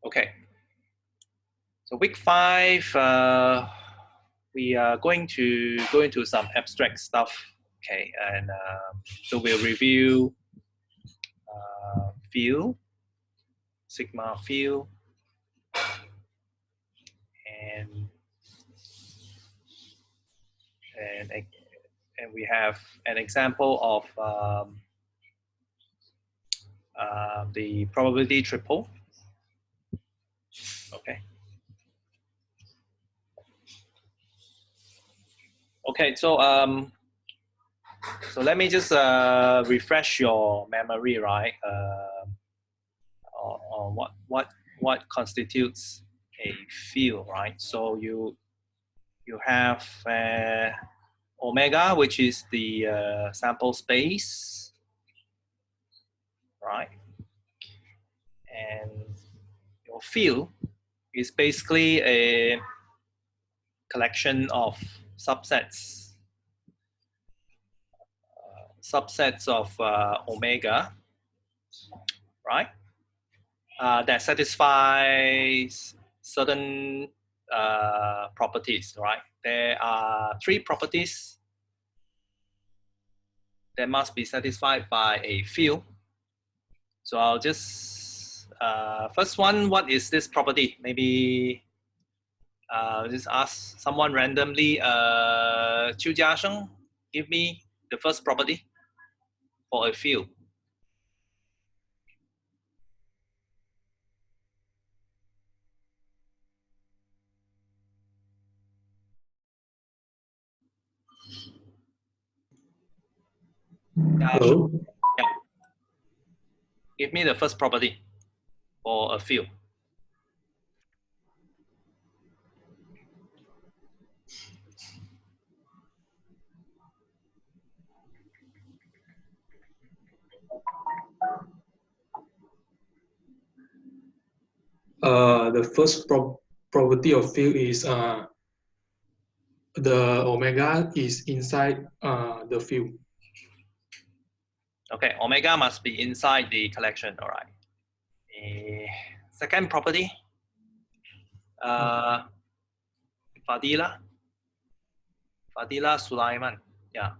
Okay. So week 5, we are going to go into some abstract stuff. Okay, and so we'll review field, sigma field, and we have an example of the probability triple. Okay. Okay, so so let me just refresh your memory, right? On what constitutes a field, right? So you have omega, which is the sample space, right? And your field is basically a collection of subsets of omega, right? That satisfies certain properties, right? There are 3 properties that must be satisfied by a field. So I'll just, first one, what is this property? Maybe just ask someone randomly, Chu Jiasheng, give me the first property for a field. Hello? Yeah. Give me the first property for a field. The first property of field is the omega is inside the field. Okay, omega must be inside the collection, all right. Second property, Fadila Sulaiman, yeah.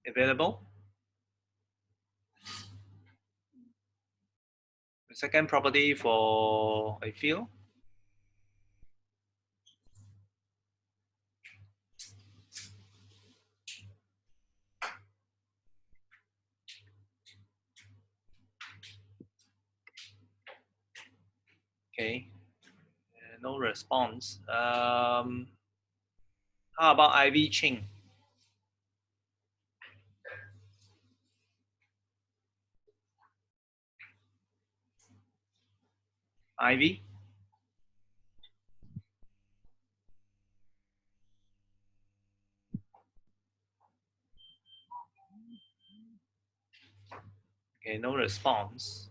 Available? The second property for a field? Okay, no response. How about Ivy Ching? Ivy? Okay, no response.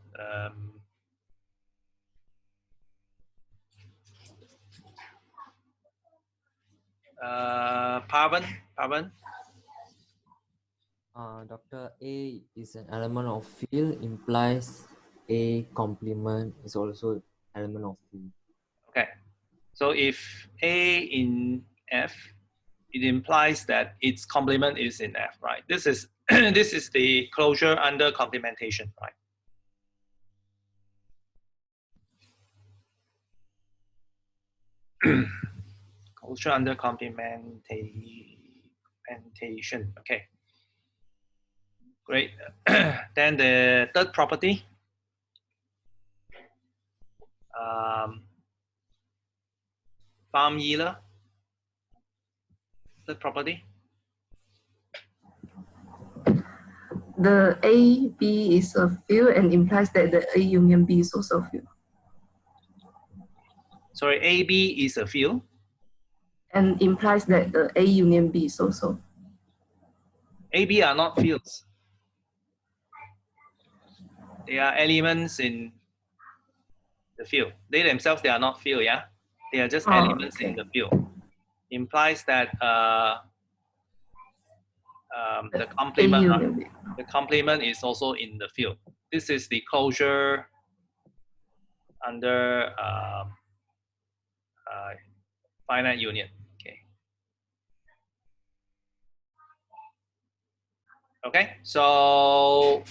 Pavan? Dr. A is an element of field, implies A complement is also element of field. Okay, so if A in F, it implies that its complement is in F, right? This is this is the closure under complementation, right? Closure under complementation. Okay, great. Then the third property, Farm Yiler. Third property. The A, B is a field and implies that the A union B is also a field. Sorry, A, B is a field. And implies that the A union B is also. A, B are not fields. They are elements in the field. They themselves, they are not field, yeah? They are just elements in the field. Implies that the A complement. union B. The complement is also in the field. This is the closure under finite union. Okay. Okay. So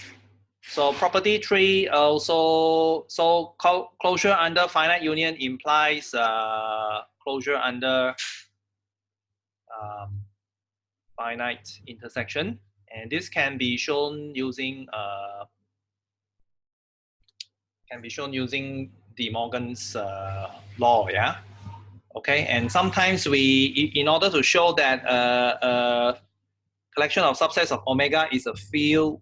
property 3 also, so closure under finite union implies closure under finite intersection, and this can be shown using De Morgan's law. Yeah. Okay. And sometimes we, in order to show that collection of subsets of omega is a field,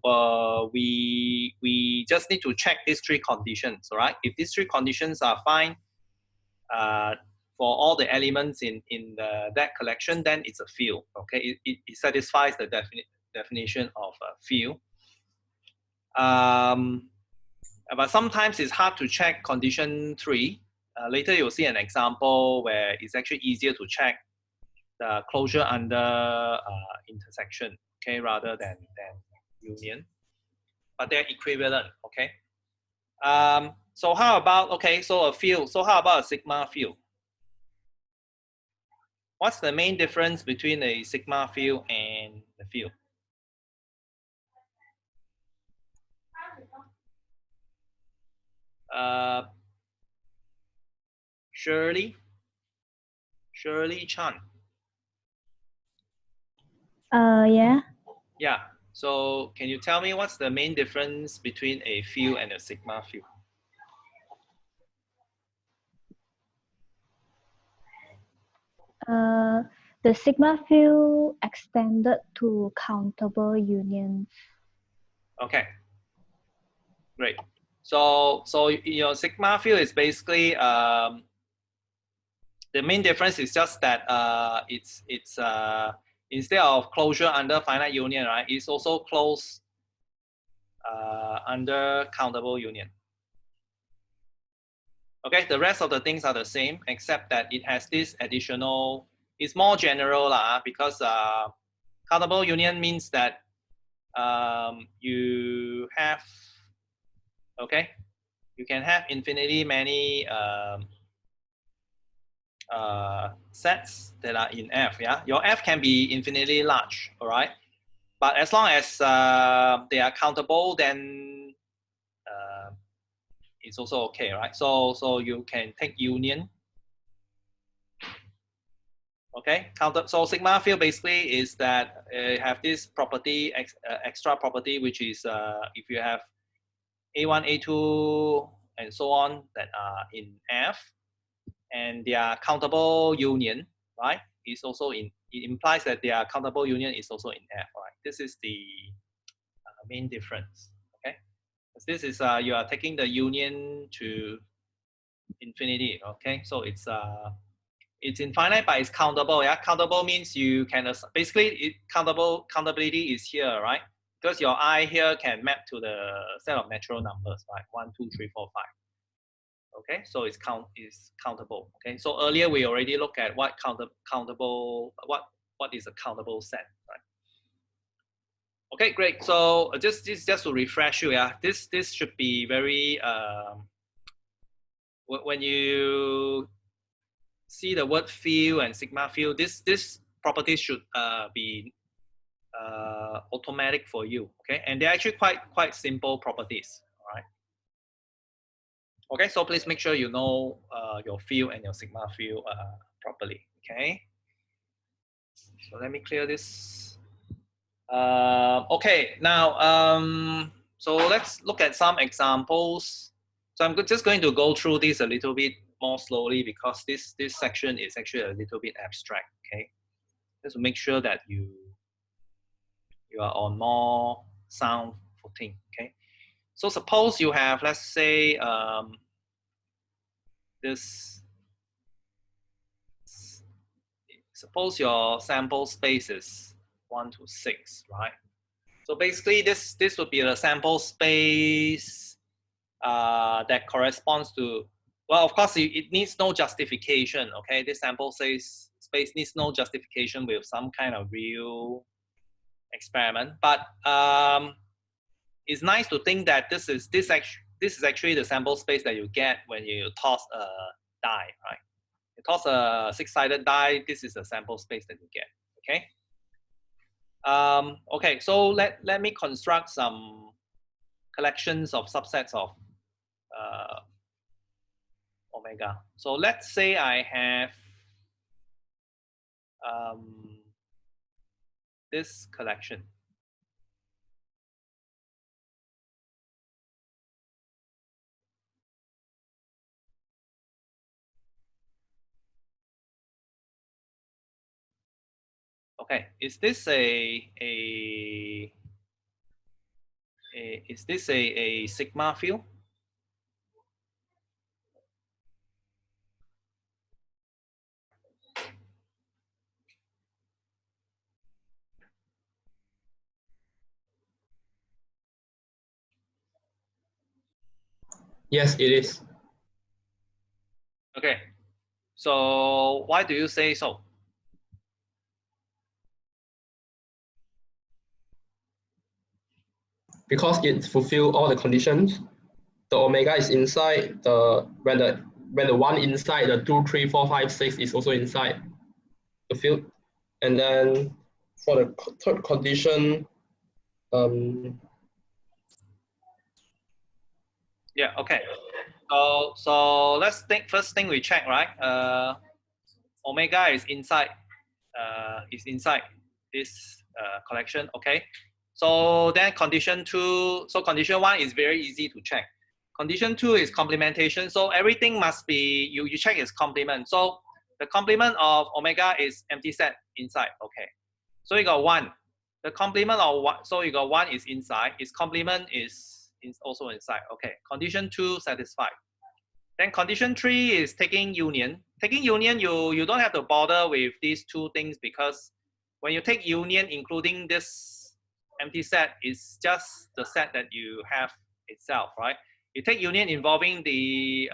we just need to check these 3 conditions. All right. If these 3 conditions are fine for all the elements in that collection, then it's a field. Okay. It satisfies the definition of a field. But sometimes it's hard to check condition 3. Later you'll see an example where it's actually easier to check the closure under intersection, okay, rather than union. But they're equivalent, okay. So how about, okay, so a field. So how about a sigma field? What's the main difference between a sigma field and the field? Shirley Chan. Yeah. Yeah. So can you tell me what's the main difference between a field and a sigma field? The sigma field extended to countable unions. Okay. Great. So your sigma field is basically the main difference is just that it's instead of closure under finite union, right? It's also closed under countable union. Okay, the rest of the things are the same except that it has this additional. It's more general because countable union means that you have, okay, you can have infinitely many sets that are in F. Yeah, your F can be infinitely large. All right, but as long as they are countable, then it's also okay, right? So you can take union. Okay, so sigma field basically is that have this property, extra property, which is if you have A1, A2, and so on that are in F, and their countable union, right, is also in. It implies that their countable union is also in F, right? This is the main difference. Okay, this is you are taking the union to infinity. Okay, so it's infinite, but it's countable. Yeah, countable means you can basically countability is here, right? Because your I here can map to the set of natural numbers, right? 1, 2, 3, 4, 5. Okay, so it's countable. Okay, so earlier we already looked at what countable, what is a countable set, right? Okay, great. So just to refresh you, yeah, this should be very when you see the word field and sigma field, this property should be automatic for you. Okay, and they're actually quite simple properties. All right. Okay, so please make sure you know your field and your sigma field properly. Okay. So let me clear this. Okay, now so let's look at some examples. So I'm just going to go through this a little bit more slowly because this section is actually a little bit abstract. Okay, just to make sure that you are on more sound footing. Okay, so suppose you have, let's say, this. Suppose your sample space is 1 to 6, right? So basically, this would be the sample space that corresponds to. Well, of course, it needs no justification. Okay, this sample space needs no justification with some kind of real experiment, but it's nice to think that this is actually the sample space that you get when you toss a die, right? You toss a 6-sided die. This is the sample space that you get. Okay. Okay. So let me construct some collections of subsets of omega. So let's say I have this collection. Okay, is this a sigma field? Yes, it is. Okay, so why do you say so? Because it fulfills all the conditions. The omega is inside when the one inside the 2, 3, 4, 5, 6 is also inside the field. And then for the third condition, yeah, okay. So let's think. First thing we check, right? Omega is inside this collection. Okay. So then condition 2. So condition 1 is very easy to check. Condition 2 is complementation. So everything must be you check its complement. So the complement of omega is empty set inside. Okay. So you got 1. The complement of 1. So you got 1 is inside. Its complement is also inside. Okay. Condition 2 satisfied. Then condition 3 is taking union. Taking union, you don't have to bother with these two things, because when you take union, including this empty set, is just the set that you have itself, right? You take union involving the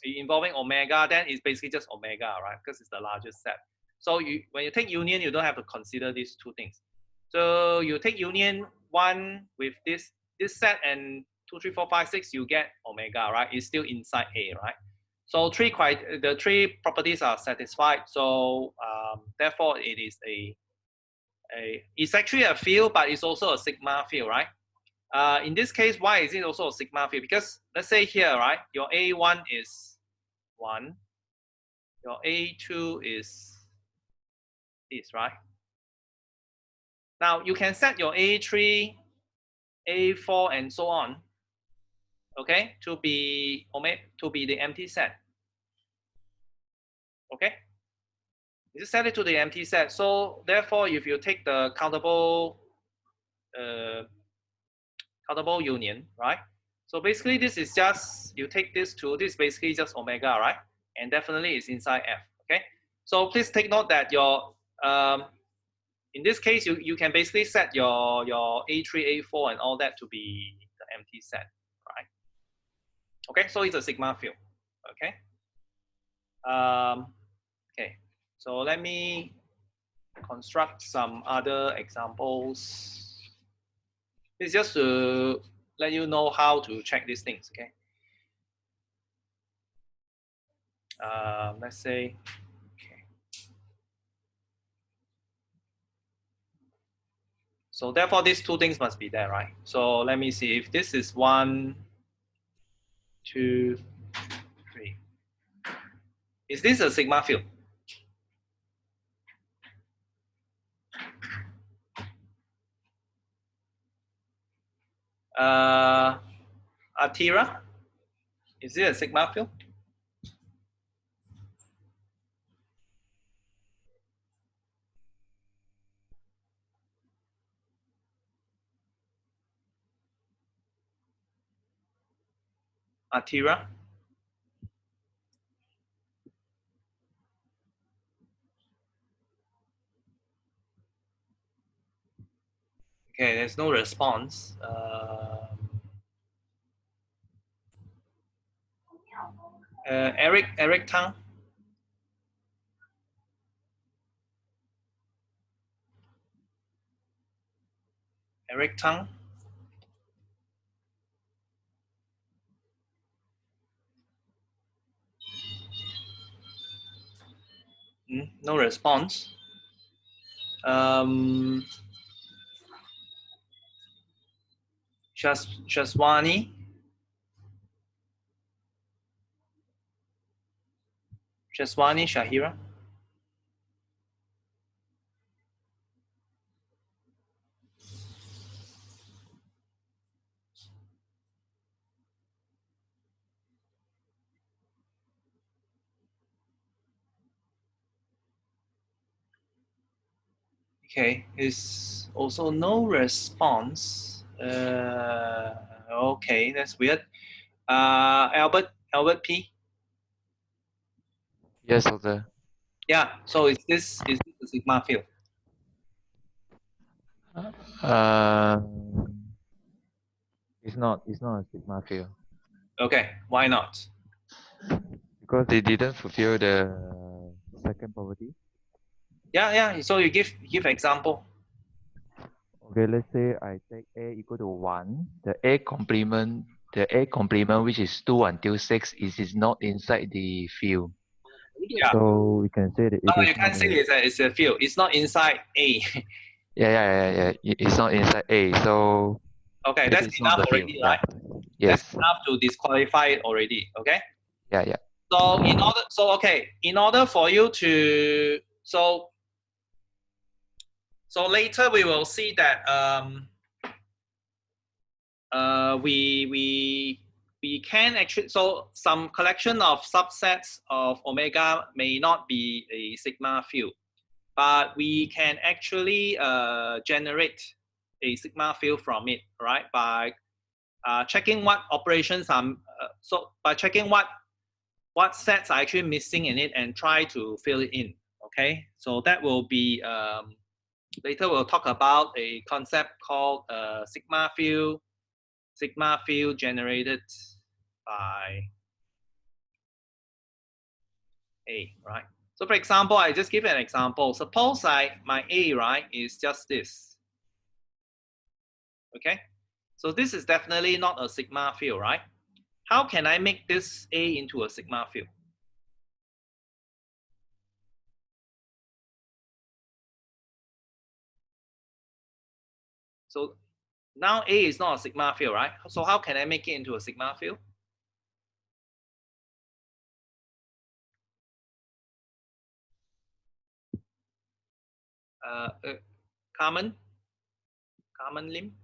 involving omega, then it's basically just omega, right? Because it's the largest set. So when you take union, you don't have to consider these two things. So you take union 1 with this set and 2, 3, 4, 5, 6, you get omega, right? It's still inside A, right? So the 3 properties are satisfied. So therefore, it is it's actually a field, but it's also a sigma field, right? In this case, why is it also a sigma field? Because let's say here, right, your A1 is 1, your A2 is this, right? Now you can set your A3, A4, and so on, okay, to be the empty set. Okay, you set it to the empty set. So therefore, if you take the countable union, right? So basically, this is just you take this this is basically just omega, right? And definitely it's inside F. Okay. So please take note that your in this case, you can basically set your A3, A4, and all that to be the empty set, right? Okay. So it's a sigma field. Okay. Okay. So let me construct some other examples. It's just to let you know how to check these things, okay? Let's say, okay. So therefore, these two things must be there, right? So let me see if this is 1, 2, 3. Is this a sigma field? Atira, is it a sigma field? Atira? Okay, there's no response. Eric Tang? Eric Tang. No response. Shaswani. Shaswani Shahira. Okay, is also no response. Okay, that's weird. Albert P. Yes, doctor. Yeah. So is this a sigma field? It's not a sigma field Okay. Why not? because they didn't fulfill the second property. Yeah. So you give example. Okay, let's say I take A equal to 1. The A complement which is 2 until 6 is not inside the field. Yeah. So we can say that it No, is you can't not say it's a field. It's not inside A. Yeah. It's not inside A. So Okay, it that's is not enough the field. already, Yeah. right? Yes. That's enough to disqualify it already. Okay. Yeah. So in order for you to so later we will see that we can actually, so some collection of subsets of omega may not be a sigma field, but we can actually generate a sigma field from it, right? By checking what operations are by checking what sets are actually missing in it and try to fill it in. Okay, so that will be later we'll talk about a concept called sigma field generated by A, right? So for example, I just give an example. Suppose my A, right, is just this. Okay, so this is definitely not a sigma field, right? How can I make this A into a sigma field? So now A is not a sigma field, right? So how can I make it into a sigma field? Carmen Lim.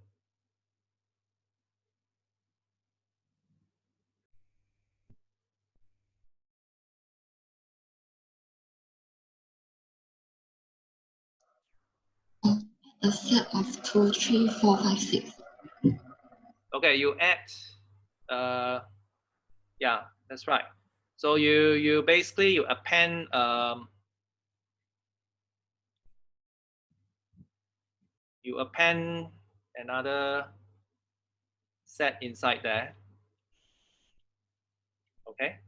A set of 2, 3, 4, 5, 6. Okay, you add, yeah, that's right. So you basically you append another set inside there. Okay.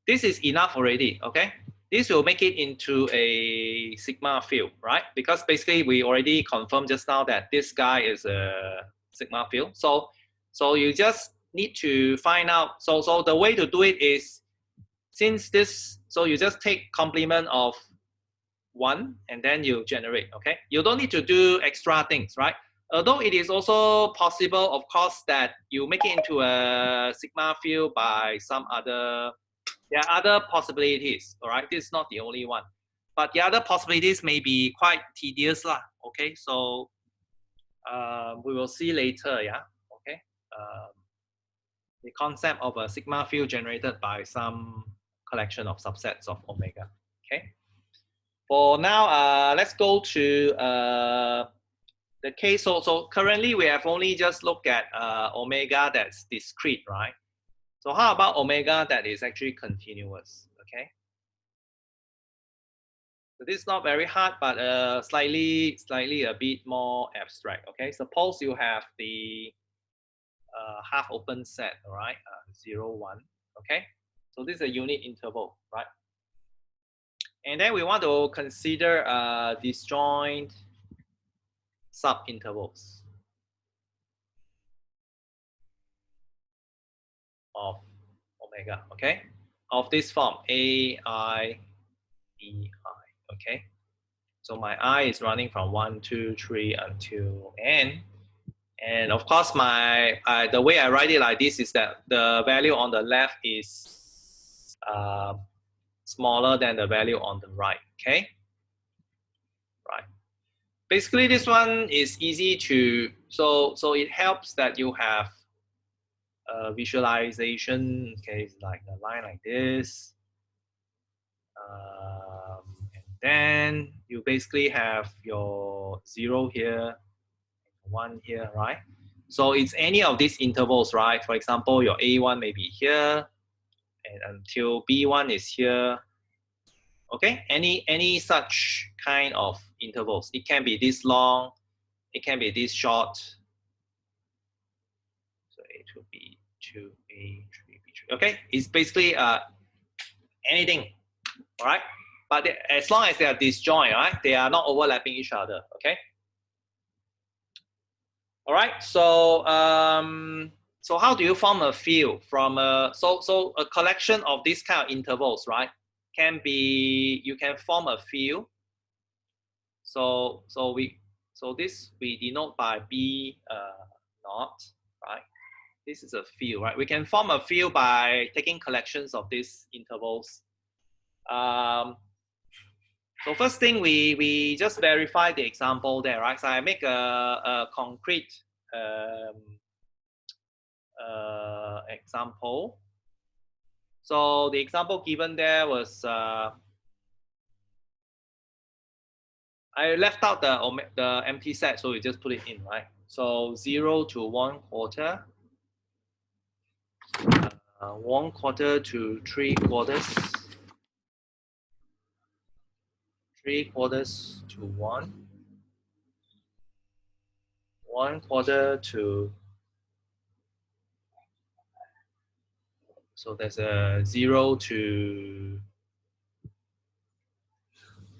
This is enough already. Okay. This will make it into a sigma field, right? Because basically we already confirmed just now that this guy is a sigma field. So you just need to find out. So the way to do it is, since this, so you just take complement of 1 and then you generate. Okay, you don't need to do extra things, right? Although it is also possible, of course, that you make it into a sigma field by some other, there are other possibilities, all right? This is not the only one, but the other possibilities may be quite tedious lah. Okay, so we will see later, yeah. Okay, the concept of a sigma field generated by some collection of subsets of omega. Okay, for now, let's go to the case. So currently we have only just looked at omega that's discrete, right? So how about omega that is actually continuous? Okay, so this is not very hard, but slightly a bit more abstract. Okay, suppose you have the half open set, all right, 0, 1. Okay, so this is a unit interval, right? And then we want to consider disjoint subintervals of omega, okay? Of this form, A, I, B, I, okay? So my I is running from 1, 2, 3 until N. And of course, the way I write it like this is that the value on the left is smaller than the value on the right, okay? Right. Basically, this one is easy to, so it helps that you have visualization, okay, it's like a line like this. And then you basically have your 0 here, 1 here, right? So it's any of these intervals, right? For example, your A1 may be here, and until B1 is here. Okay, any such kind of intervals. It can be this long, it can be this short. So A to B2, A3, B3. Okay, it's basically anything, all right? But as long as they are disjoint, right? They are not overlapping each other, okay? All right, so so how do you form a field from so a collection of these kind of intervals, right? Can be, you can form a field. So this we denote by B naught, right? This is a field, right? We can form a field by taking collections of these intervals. So first thing, we just verify the example there, right? So I make a concrete example. So the example given there was I left out the empty set, so we just put it in, right? So 0 to 1/4, 1/4 to 3/4, 3/4 to 1, 1/4 to, so there's a 0 to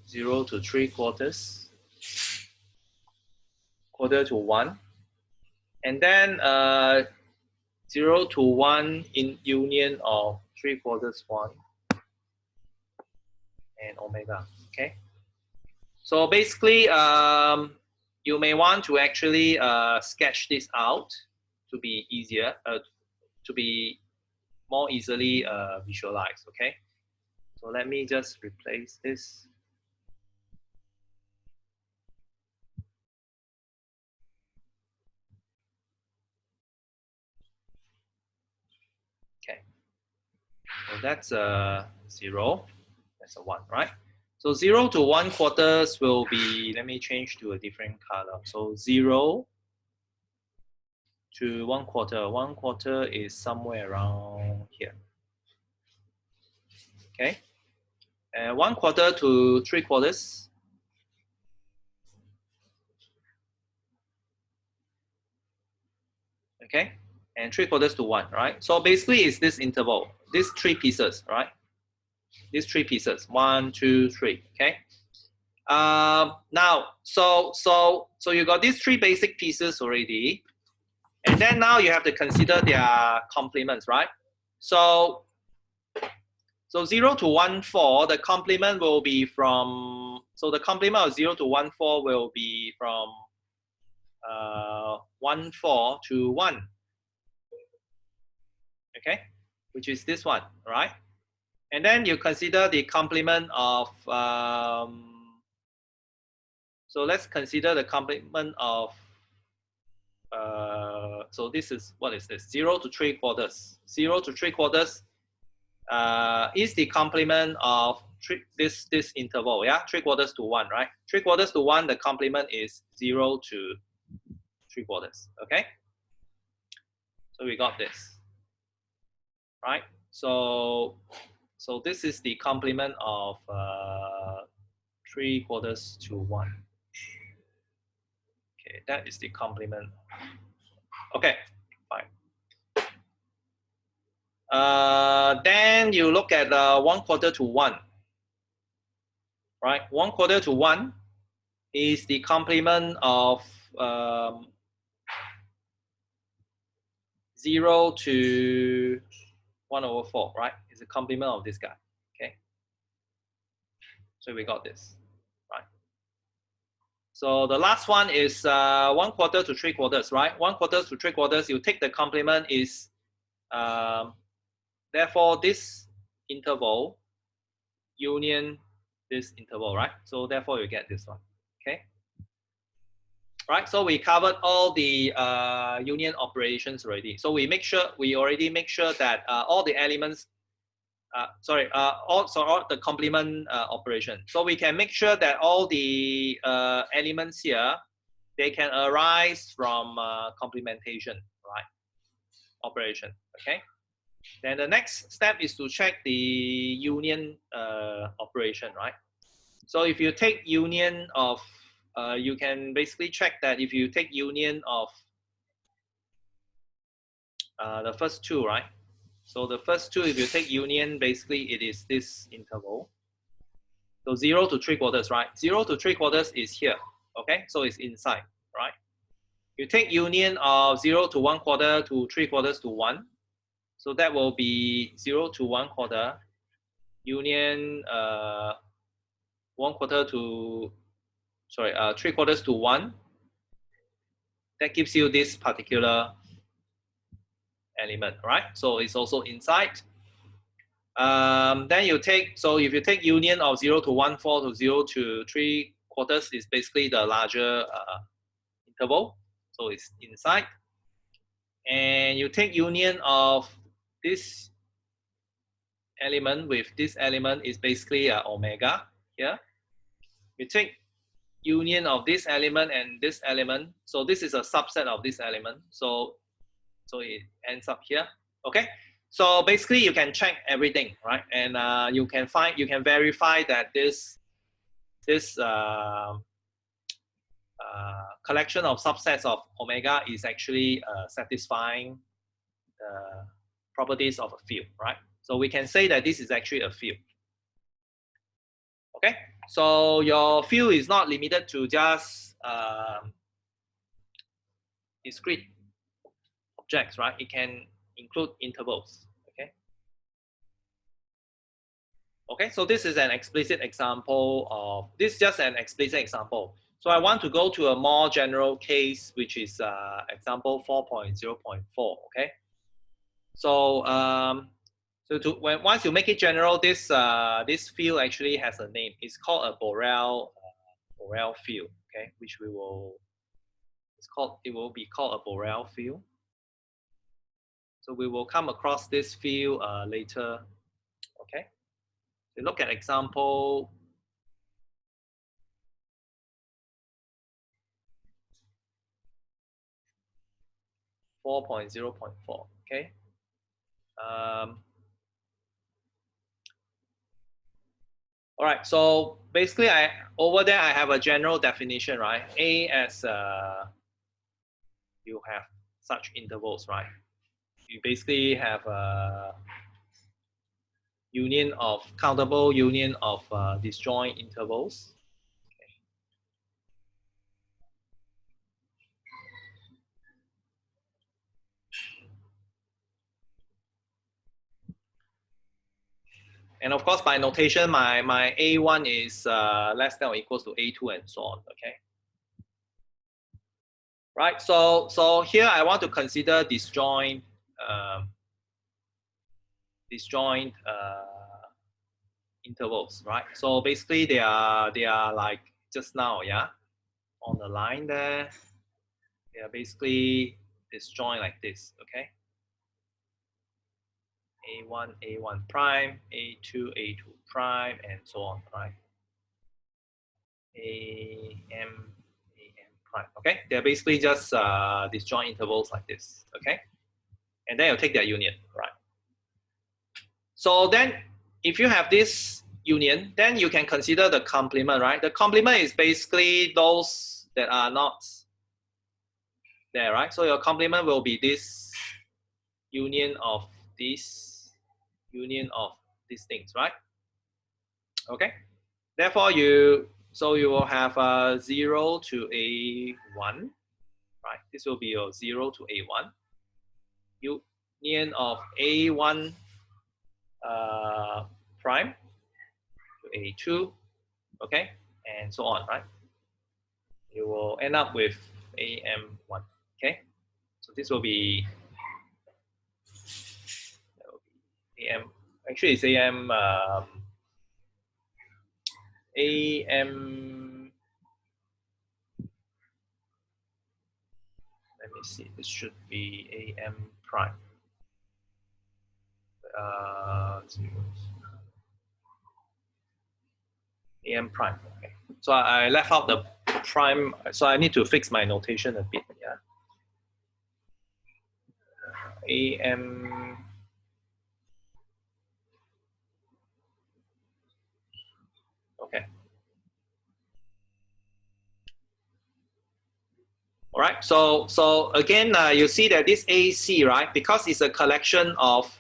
3/4, 1/4 to 1, and then 0 to 1 in union of 3/4 1 and omega. Okay, so basically you may want to actually sketch this out to be easier, to be more easily visualized. Okay, so let me just replace this. Okay, so that's a 0, that's a 1, right? So 0 to 1/4 will be, let me change to a different color. So 0 to 1/4, 1/4 is somewhere around here. Okay, and 1/4 to 3/4. Okay, and 3/4 to 1, right? So basically it's this interval, these 3 pieces, right? These 3 pieces, 1, 2, 3. Okay. Now, so you got these 3 basic pieces already, and then now you have to consider their complements, right? So 0 to 1/4, the complement will be from, so the complement of 0 to 1/4 will be from 1/4 to 1. Okay, which is this one, right? And then you consider the complement of, so let's consider the complement of, so this is, what is this? 0 to 3/4. 0 to 3/4 is the complement of this interval, yeah? 3/4 to 1, right? 3/4 to 1, the complement is 0 to 3/4, okay? So we got this, right? So this is the complement of 3/4 to 1. Okay, that is the complement. Okay, fine. Then you look at 1/4 to 1. right? 1/4 to 1 is the complement of 0 to 1/4, right? It's a complement of this guy, okay? So we got this, right? So the last one is 1/4 to 3/4, right? 1/4 to 3/4, you take the complement is, therefore this interval union this interval, right? So therefore you get this one, okay? Right, so we covered all the union operations already. So we already make sure that all the elements, all the complement operation. So we can make sure that all the elements here, they can arise from complementation, right? Operation, okay? Then the next step is to check the union operation, right? So if you take union of, you can basically check that if you take union of the first two, right? So the first two, if you take union, basically it is this interval. So 0 to 3/4, right? 0 to 3/4 is here, okay? So it's inside, right? You take union of 0 to 1/4 to 3/4 to 1. So that will be 0 to 1/4, union 1/4 to, 3/4 to 1. That gives you this particular element, right? So it's also inside. Then you take, so if you take union of 0 to 1/4 to 0 to 3/4 is basically the larger interval. So it's inside. And you take union of this element with this element is basically omega here. You take union of this element and this element. So this is a subset of this element. So it ends up here. Okay. So basically you can check everything, right? And you can verify that this collection of subsets of omega is actually satisfying the properties of a field, right? So we can say that this is actually a field. Okay, so your field is not limited to just discrete objects, right? It can include intervals. Okay. Okay, so this is an explicit example of this. Is just an explicit example. So I want to go to a more general case, which is example 4.0.4. Okay. So once you make it general, this this field actually has a name. It's called a Borel field. Okay, which it will be called a Borel field. So we will come across this field later. Okay. So look at example 4.0.4. Okay. All right. So basically, over there I have a general definition, right? A as you have such intervals, right? You basically have a union of countable union of disjoint intervals. Okay. And of course, by notation, my A1 is less than or equals to A2 and so on. Okay. Right. So here I want to consider disjoint intervals, right? So basically they are like just now, yeah, on the line there. They are basically disjoint like this, okay? A1, A1 prime, A2, A2 prime, and so on, right? AM, prime, okay? They're basically just disjoint intervals like this, okay? And then you take their union, right? So then if you have this union, then you can consider the complement, right? The complement is basically those that are not there, right? So your complement will be this union of these things, right? Okay. Therefore, you will have 0 to A1, right? This will be your 0 to A1. Union of A1 prime to A2, okay, and so on, right? You will end up with AM1, okay? So this will be AM, actually it's AM, let me see, this should be AM prime. AM prime, okay. So I left out the prime, so I need to fix my notation a bit, yeah. AM, okay. All right, so again, you see that this AC, right, because it's a collection of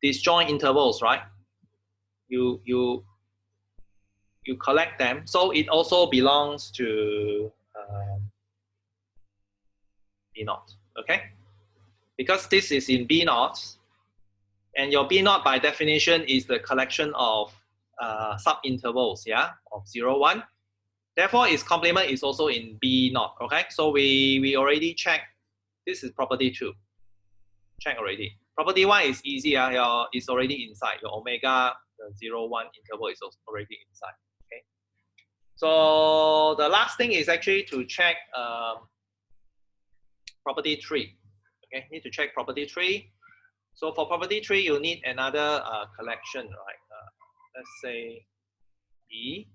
disjoint intervals, right? You collect them, so it also belongs to B naught, okay? Because this is in B naught, and your B naught by definition is the collection of subintervals, yeah, of 0, 1. Therefore, its complement is also in B naught, okay? So we already checked, this is property 2, check already. Property 1 is easy, it's already inside, your omega, the 0, 1 interval is also already inside, okay? So the last thing is actually to check property 3, okay? Need to check property 3. So for property 3, you need another collection, right? Let's say B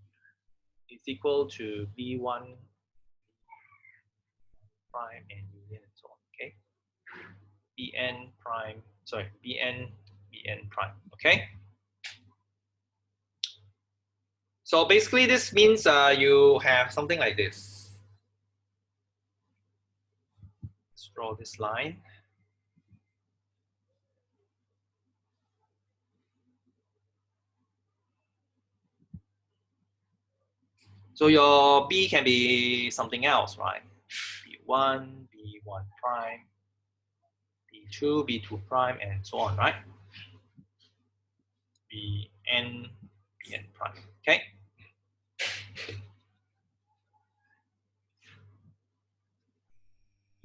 is equal to B1 prime and union and so on, okay? Bn prime, sorry, Bn prime, okay? So basically this means you have something like this. Let's draw this line. So your B can be something else, right? B1, B1 prime, B2, B2 prime, and so on, right? Bn prime, okay?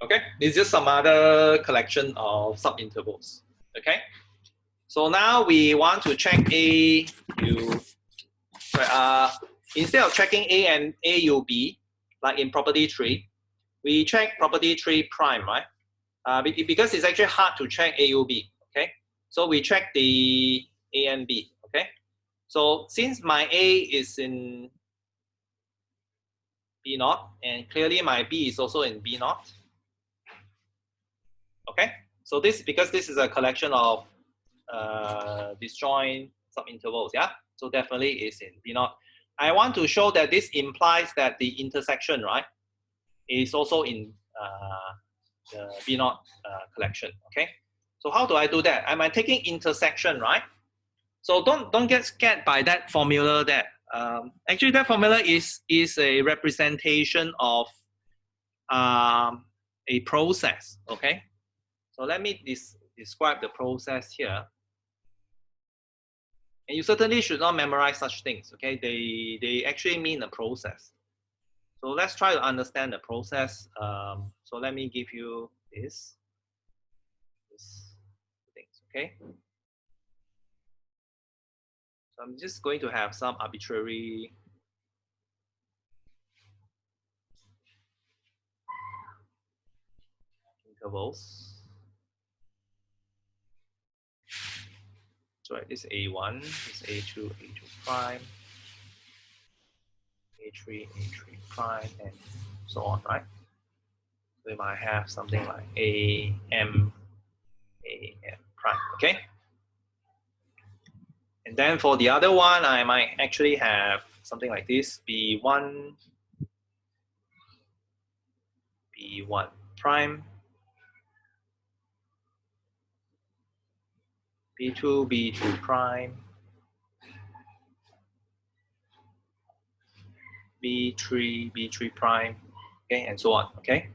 Okay, it's just some other collection of subintervals, okay? So now we want to check instead of checking A and AUB, like in property 3, we check property 3 prime, right? Because it's actually hard to check AUB, okay? So we check the A and B, okay? So since my A is in B naught, and clearly my B is also in B naught, okay? So because this is a collection of disjoint subintervals, yeah? So definitely is in B naught. I want to show that this implies that the intersection, right, is also in the B naught collection, okay? So how do I do that? Am I taking intersection, right? So don't get scared by that formula there. Actually, that formula is a representation of a process, okay? So let me describe the process here. And you certainly should not memorize such things, okay? They actually mean a process. So let's try to understand the process. So let me give you these things, okay? So I'm just going to have some arbitrary intervals. So this A1, this A2, A2 prime, A3, A3 prime, and so on, right? So we might have something like AM prime, okay? And then for the other one, I might actually have something like this, B1 prime, B2 prime, B3, B3 prime, okay, and so on, okay?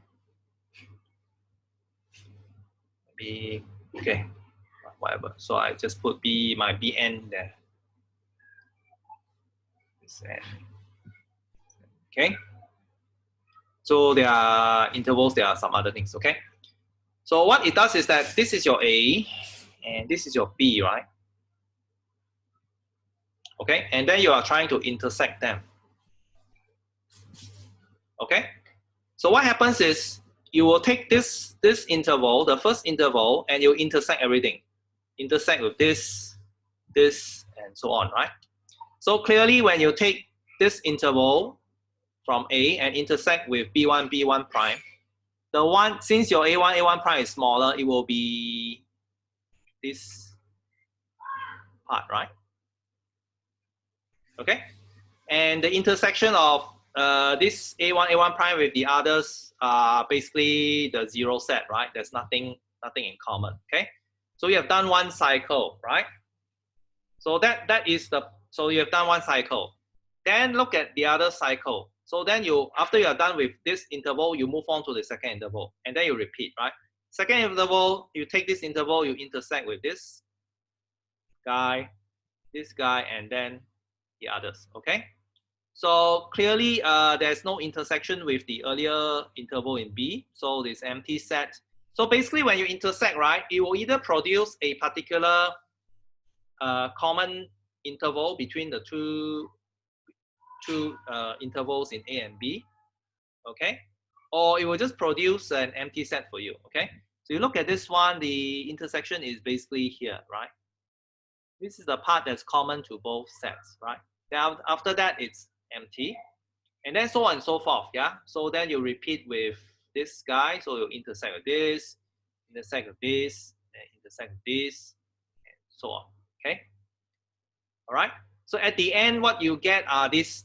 B, okay, whatever. So I just put B, my Bn there. This N. Okay. So there are intervals, there are some other things, okay? So what it does is that this is your A, and this is your B, right? Okay, and then you are trying to intersect them. Okay, so what happens is you will take this interval, the first interval, and you intersect everything. Intersect with this, and so on, right? So clearly when you take this interval from A and intersect with B1, B1 prime, the one, since your A1, A1 prime is smaller, it will be this part, right? Okay, and the intersection of this A1, A1 prime with the others are basically the zero set, right? There's nothing in common, okay? So you have done one cycle, right? So that is the, so you have done one cycle. Then look at the other cycle. So then you, after you are done with this interval, you move on to the second interval, and then you repeat, right? Second interval, you take this interval, you intersect with this guy, and then the others, okay? So clearly there's no intersection with the earlier interval in B, so this empty set. So basically when you intersect, right, it will either produce a particular common interval between the two intervals in A and B, okay? Or it will just produce an empty set for you, okay? So you look at this one, the intersection is basically here, right? This is the part that's common to both sets, right? Then after that, it's empty. And then so on and so forth, yeah? So then you repeat with this guy, so you intersect with this, intersect with this, and intersect with this, and so on, okay? All right? So at the end, what you get are these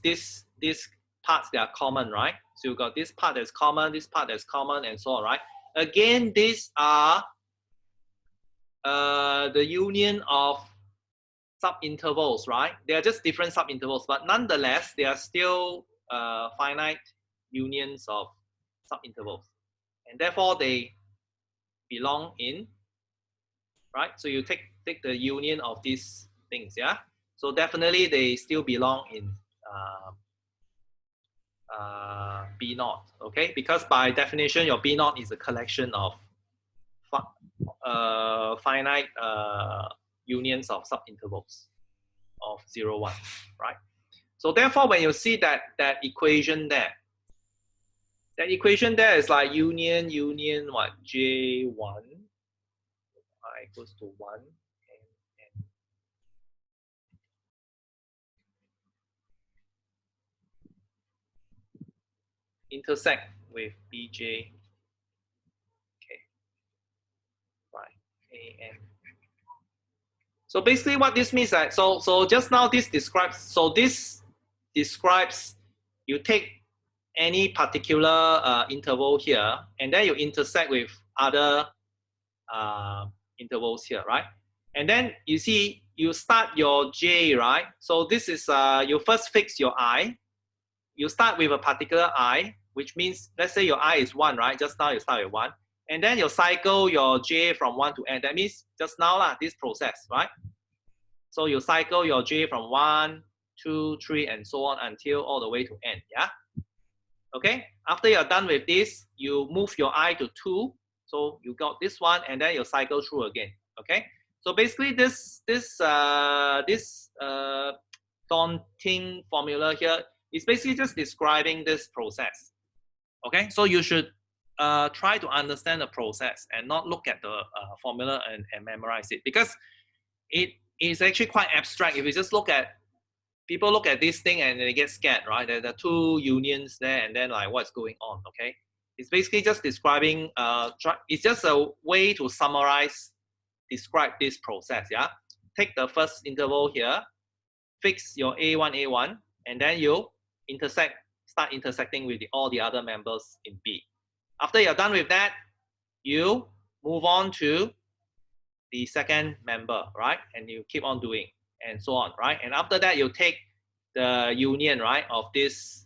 parts that are common, right? So you got this part that's common, this part that's common, and so on, right? Again, these are the union of subintervals, right? They are just different subintervals, but nonetheless, they are still finite unions of subintervals, and therefore they belong in, right? So you take the union of these things, yeah. So definitely they still belong in B naught, okay? Because by definition, your B naught is a collection of finite unions of subintervals of 0, 1, right? So therefore, when you see that equation there, that equation there is like union what, J1 I equals to 1 and intersect with BJ, okay, right, AM. So basically what this means, that so just now this describes, you take any particular interval here, and then you intersect with other intervals here, right? And then you see, you start your J, right? So this is, you first fix your I. You start with a particular I, which means, let's say your I is 1, right? Just now you start with 1. And then you cycle your J from 1 to N. That means just now, this process, right? So you cycle your J from 1, 2, 3, and so on until all the way to N, yeah? Okay, after you're done with this, you move your I to 2. So you got this one, and then you cycle through again, okay? So basically this daunting formula here is basically just describing this process, okay? So you should try to understand the process and not look at the formula and memorize it, because it is actually quite abstract. If you just look at, people look at this thing and they get scared, right? There are two unions there, and then like, what's going on, okay? It's basically just describing, it's just a way to summarize, describe this process, yeah? Take the first interval here, fix your A1, and then you start intersecting with all the other members in B. After you're done with that, you move on to the second member, right? And you keep on doing, and so on, right? And after that, you take the union, right, of this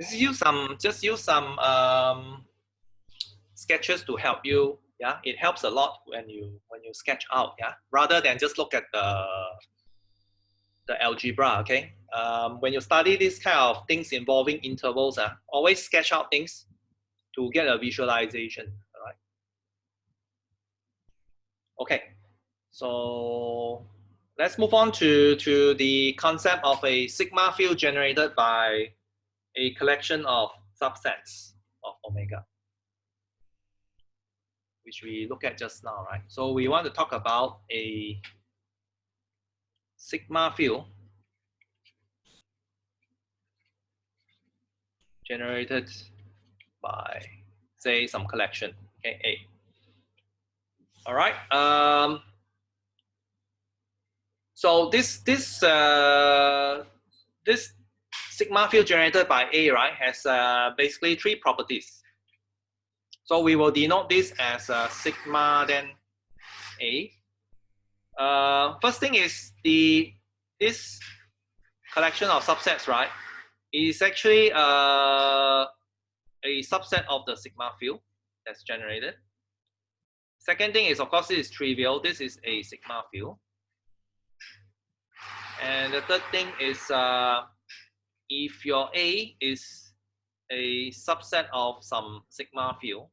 Just use some sketches to help you. Yeah, it helps a lot when you sketch out. Yeah, rather than just look at the algebra. Okay, when you study this kind of things involving intervals, always sketch out things to get a visualization. All right. Okay, so let's move on to the concept of a sigma field generated by a collection of subsets of omega, which we look at just now, right? So we want to talk about a sigma field generated by, say, some collection, okay, A. All right. So this sigma field generated by A, right, has basically three properties. So we will denote this as sigma then A. First thing is this collection of subsets, right, is actually a subset of the sigma field that's generated. Second thing is, of course, this is trivial. This is a sigma field. And the third thing is, if your A is a subset of some sigma field,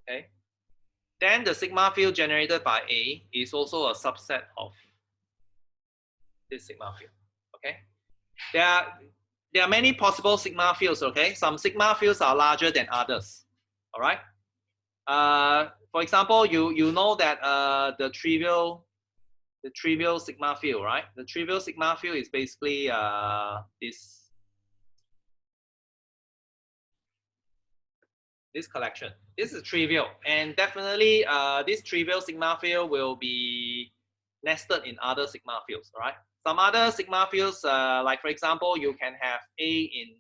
okay, then the sigma field generated by A is also a subset of this sigma field. Okay, there are many possible sigma fields. Okay, some sigma fields are larger than others. All right. For example, you know that the trivial sigma field, right? The trivial sigma field is basically this collection. This is trivial, and definitely this trivial sigma field will be nested in other sigma fields, right? Some other sigma fields, like for example, you can have A in,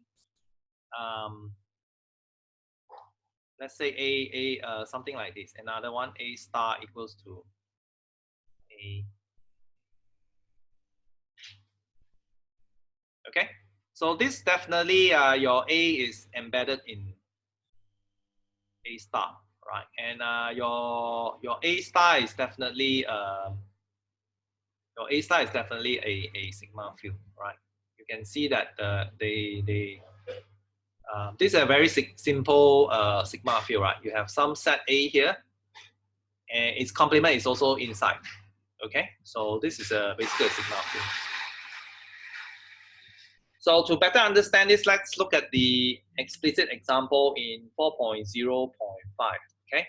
let's say A something like this. Another one, A star equals to A. Okay, so this definitely your A is embedded in A star, right? And your A star is definitely your A star is definitely a sigma field, right? You can see that this is a very simple sigma field, right? You have some set A here, and its complement is also inside. Okay, so this is basically a sigma field. So to better understand this, let's look at the explicit example in 4.0.5. Okay.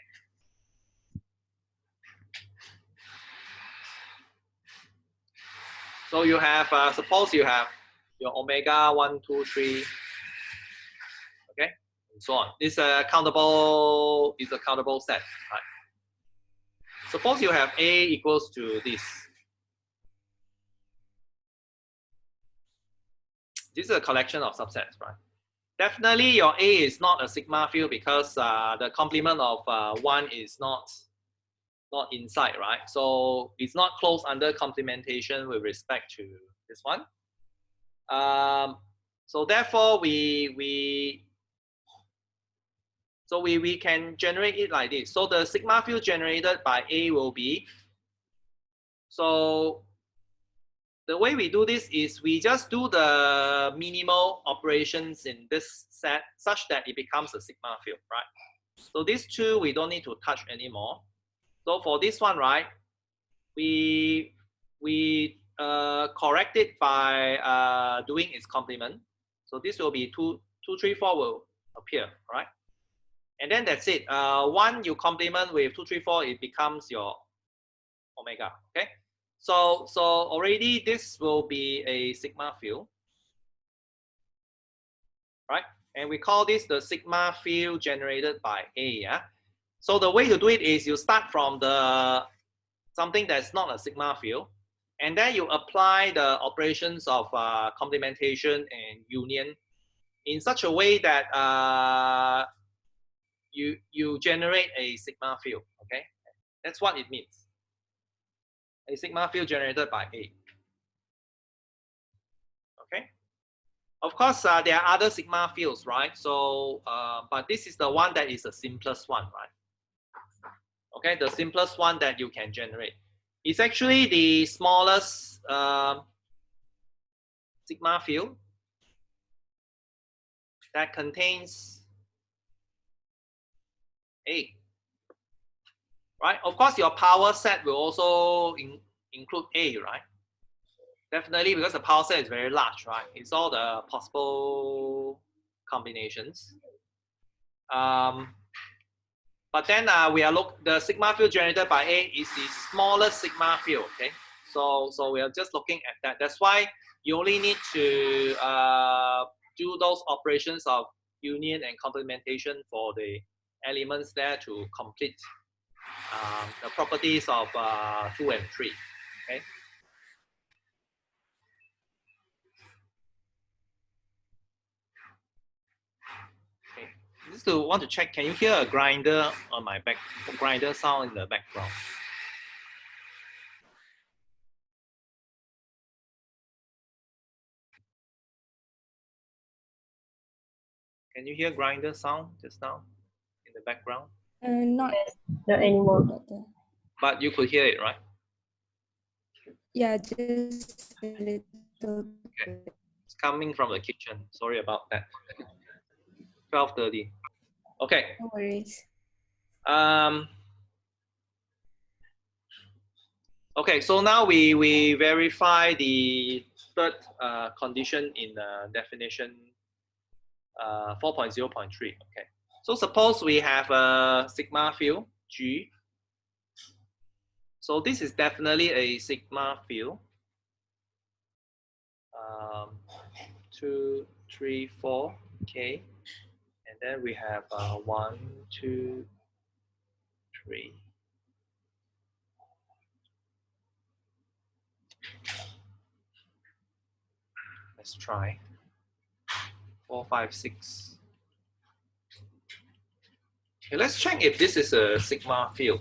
So you have, suppose you have your omega 1, 2, 3, okay, and so on. This is a countable set, right? Suppose you have A equals to this. This is a collection of subsets, right? Definitely your A is not a sigma field because the complement of 1 is not inside, right? So it's not closed under complementation with respect to this one. So therefore we can generate it like this. So the sigma field generated by A will be, so the way we do this is we just do the minimal operations in this set such that it becomes a sigma field, right? So these two we don't need to touch anymore. So for this one, right, we correct it by doing its complement. So this will be 2, 3, 4 will appear, right? And then that's it. 1 you complement with 2, 3, 4, it becomes your omega. Okay. So already this will be a sigma field, right? And we call this the sigma field generated by A. Yeah. So the way to do it is you start from the something that's not a sigma field, and then you apply the operations of complementation and union in such a way that you generate a sigma field. Okay, that's what it means. A sigma field generated by A. Okay. Of course, there are other sigma fields, right? So, but this is the one that is the simplest one, right? Okay, the simplest one that you can generate. It's actually the smallest sigma field that contains A, right? Of course, your power set will also include A, right? Definitely, because the power set is very large, right? It's all the possible combinations. But then we are the sigma field generated by A is the smallest sigma field, okay? So we are just looking at that. That's why you only need to do those operations of union and complementation for the elements there to complete the properties of 2 and 3, okay? Okay. Just want to check, can you hear a grinder on my back? Grinder sound in the background. Can you hear grinder sound just now in the background? Not anymore. Doctor. But you could hear it, right? Yeah, just a little. Okay. It's coming from the kitchen. Sorry about that. 12:30. Okay. No worries. Okay, so now we verify the third condition in definition 4.0.3. Okay. So suppose we have a sigma field G. So this is definitely a sigma field. 2, 3, 4. Okay. And then we have 1, 2, 3. Let's try 4, 5, 6. Okay, let's check if this is a sigma field.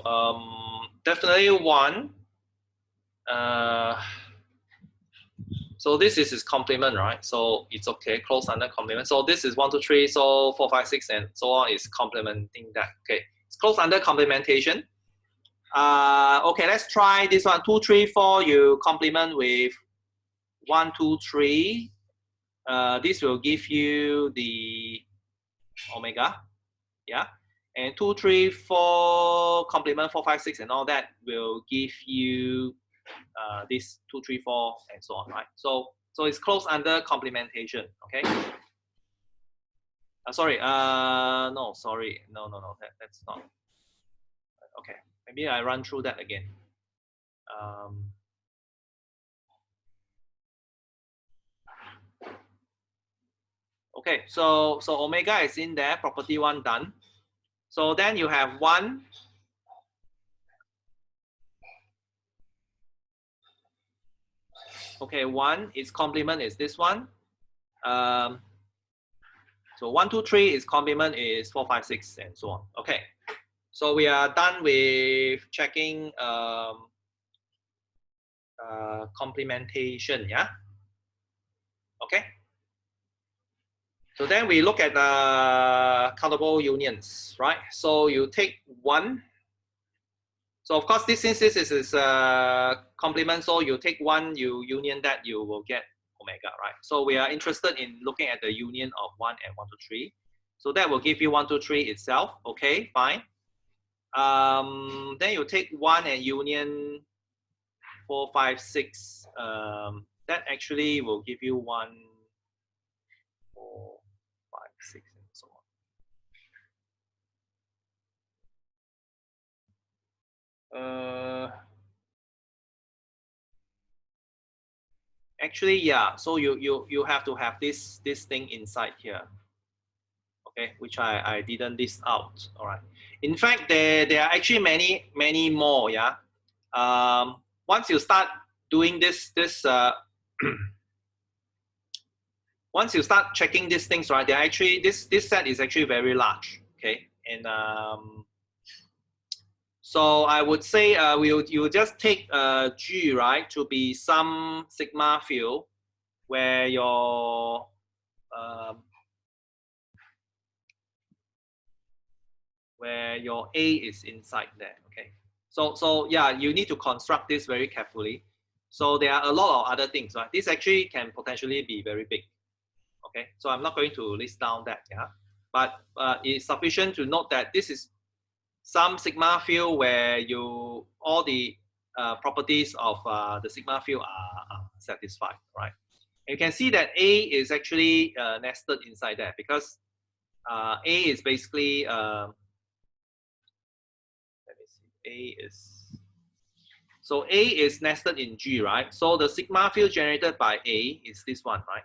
Definitely 1. So this is its complement, right? So it's okay, close under complement. So this is 1, 2, 3. So 4, 5, 6, and so on is complementing that. Okay, it's close under complementation. Okay, let's try this one. 2, 3, 4. You complement with 1, 2, 3. This will give you the omega, yeah. And 2, 3, 4 complement 4, 5, 6, and all that will give you this 2, 3, 4, and so on, right? So it's close under complementation, okay? Sorry, no, sorry, no, that's not. Okay, maybe I run through that again. Okay, so omega is in there, property 1 done. So then you have 1. Okay, 1, its complement is this one. So 1, 2, 3, its complement is 4, 5, 6, and so on. Okay, so we are done with checking complementation, yeah? Okay. So then we look at countable unions, right? So you take 1. So of course, since this is complement, so you take 1, you union that, you will get omega, right? So we are interested in looking at the union of 1 and 1, 2, 3. So that will give you 1, 2, 3 itself. Okay, fine. Then you take 1 and union 4, 5, 6. That actually will give you 1, 4, 5, 6, and so on. Actually, yeah. So you have to have this thing inside here. Okay, which I didn't list out. All right. In fact, there are actually many more. Yeah. Once you start doing this once you start checking these things, right? They're actually this set is actually very large. Okay, and so I would say you just take G, right, to be some sigma field where your where your A is inside there. Okay. So yeah, you need to construct this very carefully. So there are a lot of other things, right? This actually can potentially be very big. Okay, so I'm not going to list down that, yeah. But it's sufficient to note that this is some sigma field where all the properties of the sigma field are satisfied, right? And you can see that A is actually nested inside there because A is basically let me see. A is nested in G, right? So the sigma field generated by A is this one, right?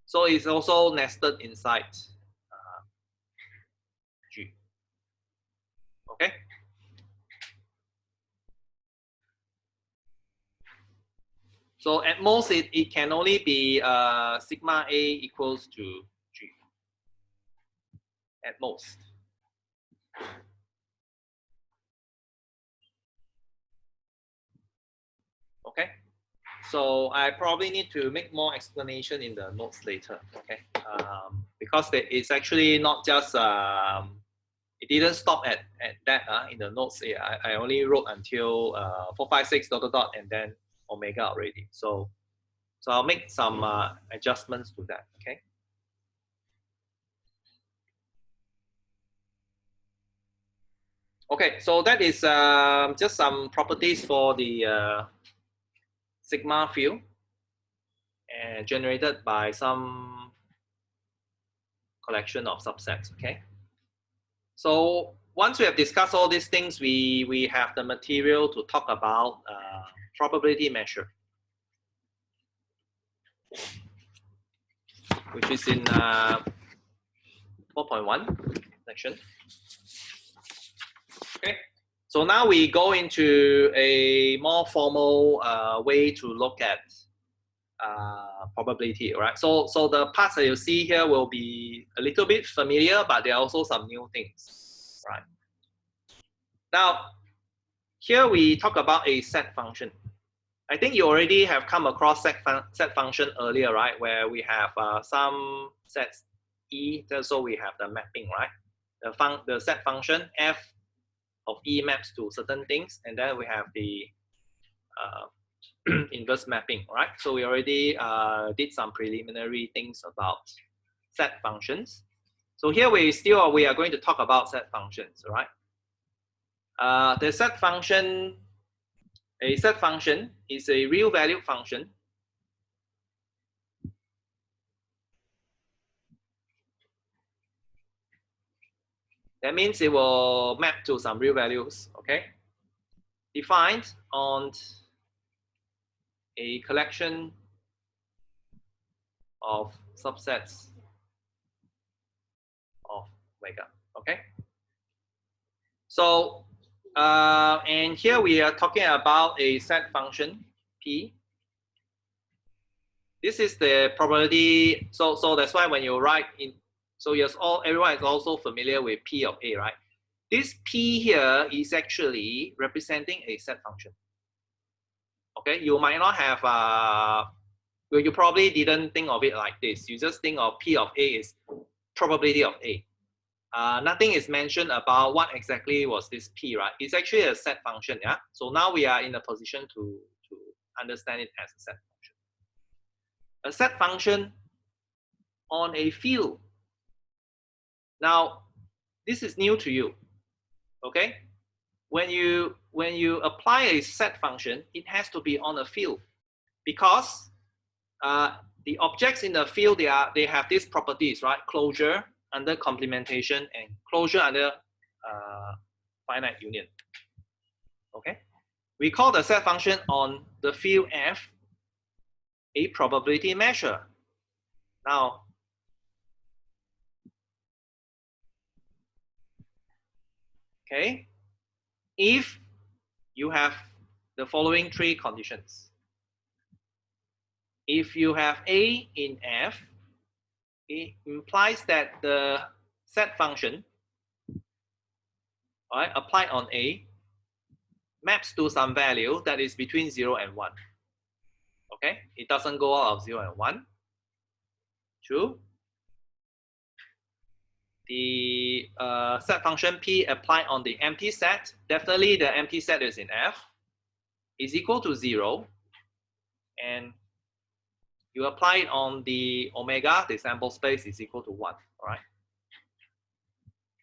So it's also nested inside G. Okay. So at most it can only be sigma A equals to G. At most. Okay. So I probably need to make more explanation in the notes later. Okay. Because it's actually not just it didn't stop at that in the notes. Yeah, I only wrote until 456 ... and then omega already. So I'll make some adjustments to that. Okay. Okay. So that is just some properties for the sigma field and generated by some collection of subsets. Okay. So once we have discussed all these things, we have the material to talk about probability measure, which is in 4.1 section. Okay. So now we go into a more formal way to look at probability, right? So the parts that you see here will be a little bit familiar, but there are also some new things, right? Now, here we talk about a set function. I think you already have come across set function earlier, right? Where we have some sets E, so we have the mapping, right? The set function F of E maps to certain things, and then we have the inverse mapping, right? So we already did some preliminary things about set functions. So here we are going to talk about set functions, right? The set function, a set function is a real valued function. That means it will map to some real values, okay? Defined on a collection of subsets of omega, okay? So, and here we are talking about a set function, P. This is the probability, so that's why when you write in, so yes, everyone is also familiar with P of A, right? This P here is actually representing a set function. Okay, you might not have, well, you probably didn't think of it like this. You just think of P of A is probability of A. Nothing is mentioned about what exactly was this P, right? It's actually a set function, yeah? So now we are in a position to understand it as a set function. A set function on a field. Now, this is new to you, okay? When you apply a set function, it has to be on a field because the objects in the field, they have these properties, right? Closure under complementation and closure under finite union. Okay, we call the set function on the field F a probability measure. Now, okay, if you have the following three conditions. If you have A in F, it implies that the set function, all right, applied on A maps to some value that is between 0 and 1. Okay, it doesn't go out of 0 and 1. True. The set function P applied on the empty set, definitely the empty set is in F, is equal to 0. And you apply it on the omega, the sample space is equal to 1. All right.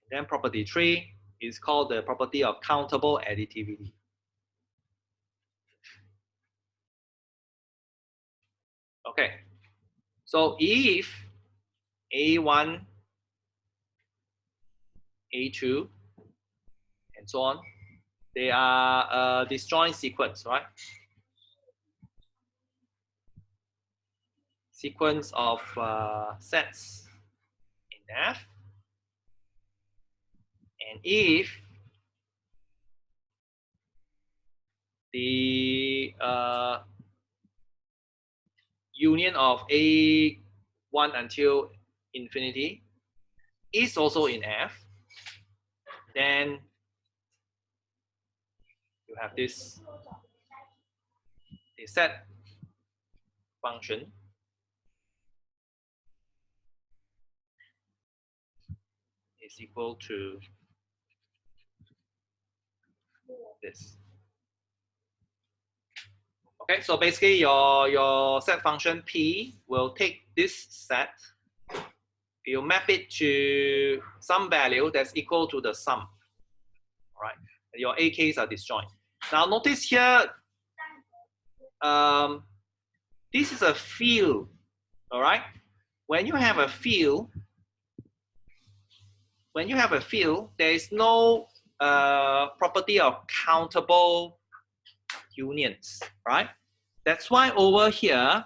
Then property 3 is called the property of countable additivity. Okay. So if A1, A2, and so on, they are a disjoint sequence, right? Sequence of sets in F. And if the union of A1 until infinity is also in F, then you have this the set function is equal to this. Okay, so basically your set function P will take this set, you map it to some value that's equal to the sum. All right, your AKs are disjoint. Now notice here, this is a field. All right, when you have a field, there is no property of countable unions, right? That's why over here,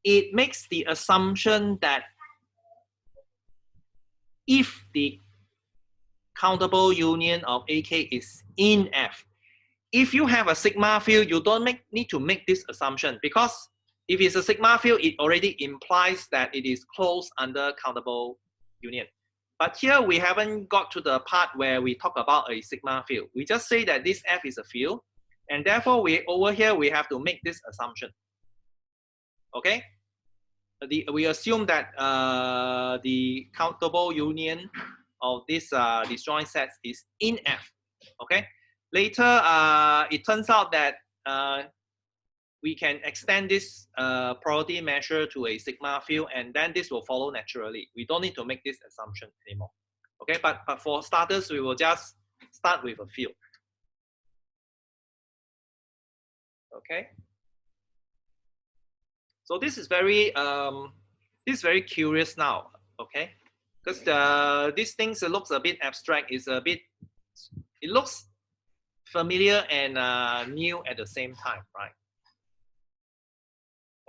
it makes the assumption that if the countable union of AK is in F, if you have a sigma field, you don't need to make this assumption, because if it's a sigma field, it already implies that it is closed under countable union. But here we haven't got to the part where we talk about a sigma field. We just say that this F is a field, and therefore over here we have to make this assumption. Okay? We assume that the countable union of this disjoint sets is in F. Okay? Later, it turns out that we can extend this probability measure to a sigma field, and then this will follow naturally. We don't need to make this assumption anymore. Okay, but for starters, we will just start with a field. Okay. So this is very curious now. Okay, because these things looks a bit abstract. It looks familiar and new at the same time, right?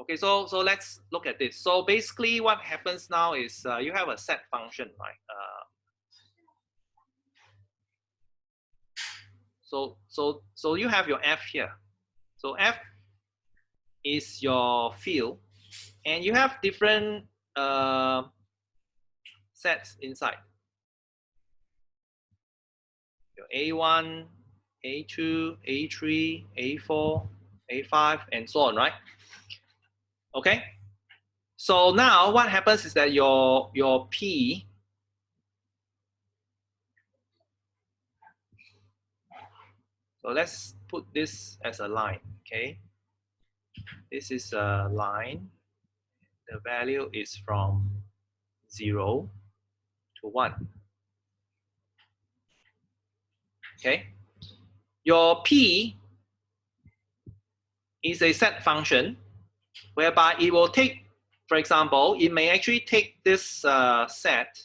Okay, so let's look at this. So basically, what happens now is you have a set function, right? So you have your F here. So F is your field, and you have different sets inside. Your A1, A2, A3, A4, A5, and so on, right? Okay. So now what happens is that your P so let's put this as a line, okay? This is a line. The value is from 0 to 1. Okay? Your P is a set function whereby it will take, for example, it may actually take this set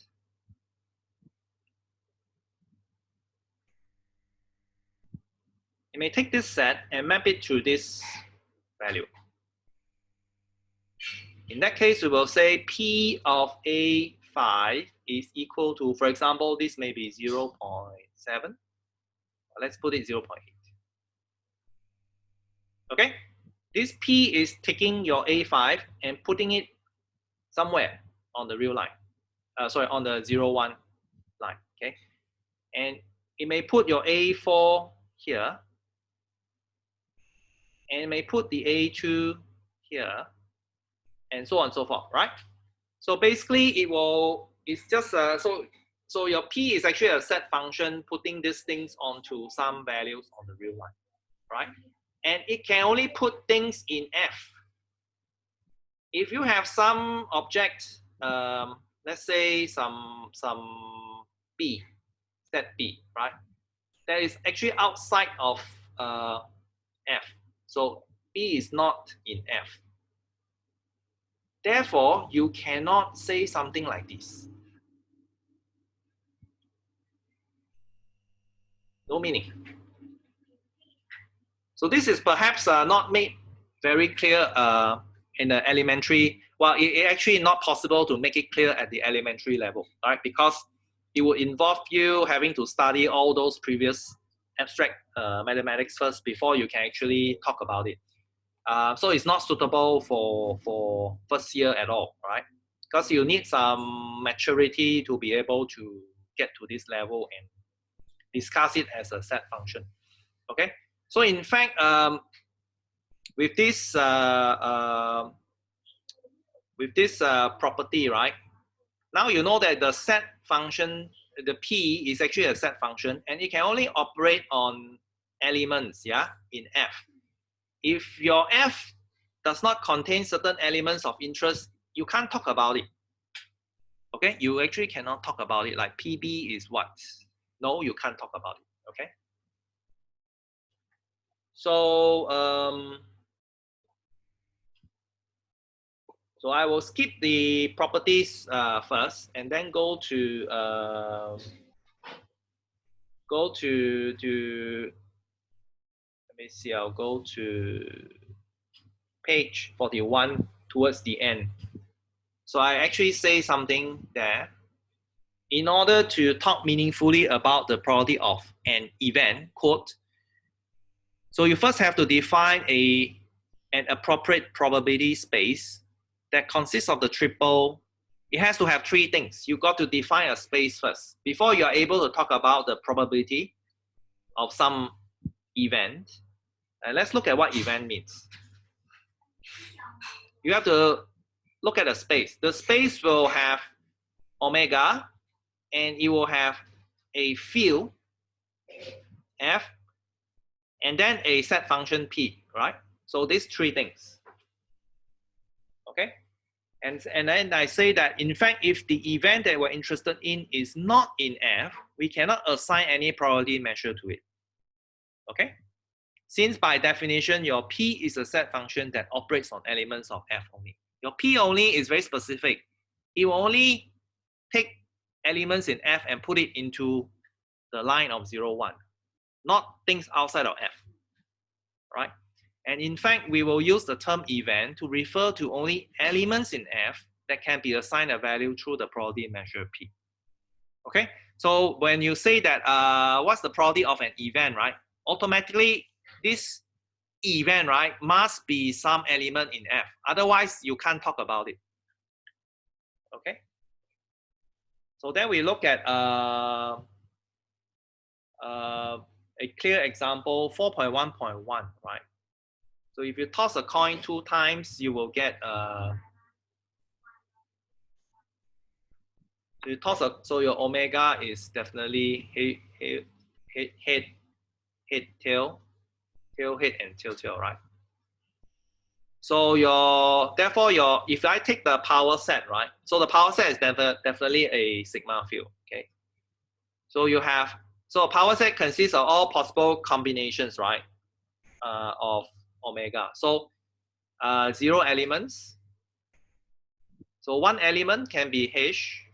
It may take this set and map it to this value. In that case, we will say P of A5 is equal to, for example, this may be 0.7. Let's put it 0.8. Okay? This P is taking your A5 and putting it somewhere on the real line. On the 0, 1 line. Okay? And it may put your A4 here. And it may put the A2 here, and so on and so forth, right? So basically, it's just so your P is actually a set function putting these things onto some values on the real line, right? And it can only put things in F. If you have some object, let's say some B, set B, right? That is actually outside of F. So B is not in F. Therefore, you cannot say something like this. No meaning. So this is perhaps not made very clear in the elementary. Well, it actually not possible to make it clear at the elementary level, right? Because it would involve you having to study all those previous abstract mathematics first before you can actually talk about it. So it's not suitable for first year at all, right? Because you need some maturity to be able to get to this level and discuss it as a set function. Okay, so in fact, with this property, right? Now you know that the set function, the P is actually a set function, and it can only operate on elements, yeah, in F. If your F does not contain certain elements of interest, you can't talk about it. Okay, you actually cannot talk about it. Like PB is what? No, you can't talk about it. Okay. So so I will skip the properties first, and then go to let me see. I'll go to page 41 towards the end. So I actually say something there. In order to talk meaningfully about the probability of an event, quote, so you first have to define an appropriate probability space that consists of the triple. It has to have three things. You got to define a space first before you are able to talk about the probability of some event. And let's look at what event means. You have to look at a space. The space will have omega, and it will have a field F, and then a set function P, right? So these three things. Okay? And then I say that, in fact, if the event that we're interested in is not in F, we cannot assign any probability measure to it. Okay? Since by definition, your P is a set function that operates on elements of F only. Your P only is very specific. It will only take elements in F and put it into the line of 0, 1, not things outside of F, right? And in fact, we will use the term event to refer to only elements in F that can be assigned a value through the probability measure P. Okay, so when you say that, what's the probability of an event, right? Automatically, this event, right, must be some element in F. Otherwise, you can't talk about it. Okay. So then we look at a clear example, 4.1.1, right? So if you toss a coin 2 times, you will get so you toss so your omega is definitely head, tail, head, and tail, right? So therefore if I take the power set, right? So the power set is definitely a sigma field, okay? So you have, so a power set consists of all possible combinations, right? Of omega. So 0 elements. So one element can be H,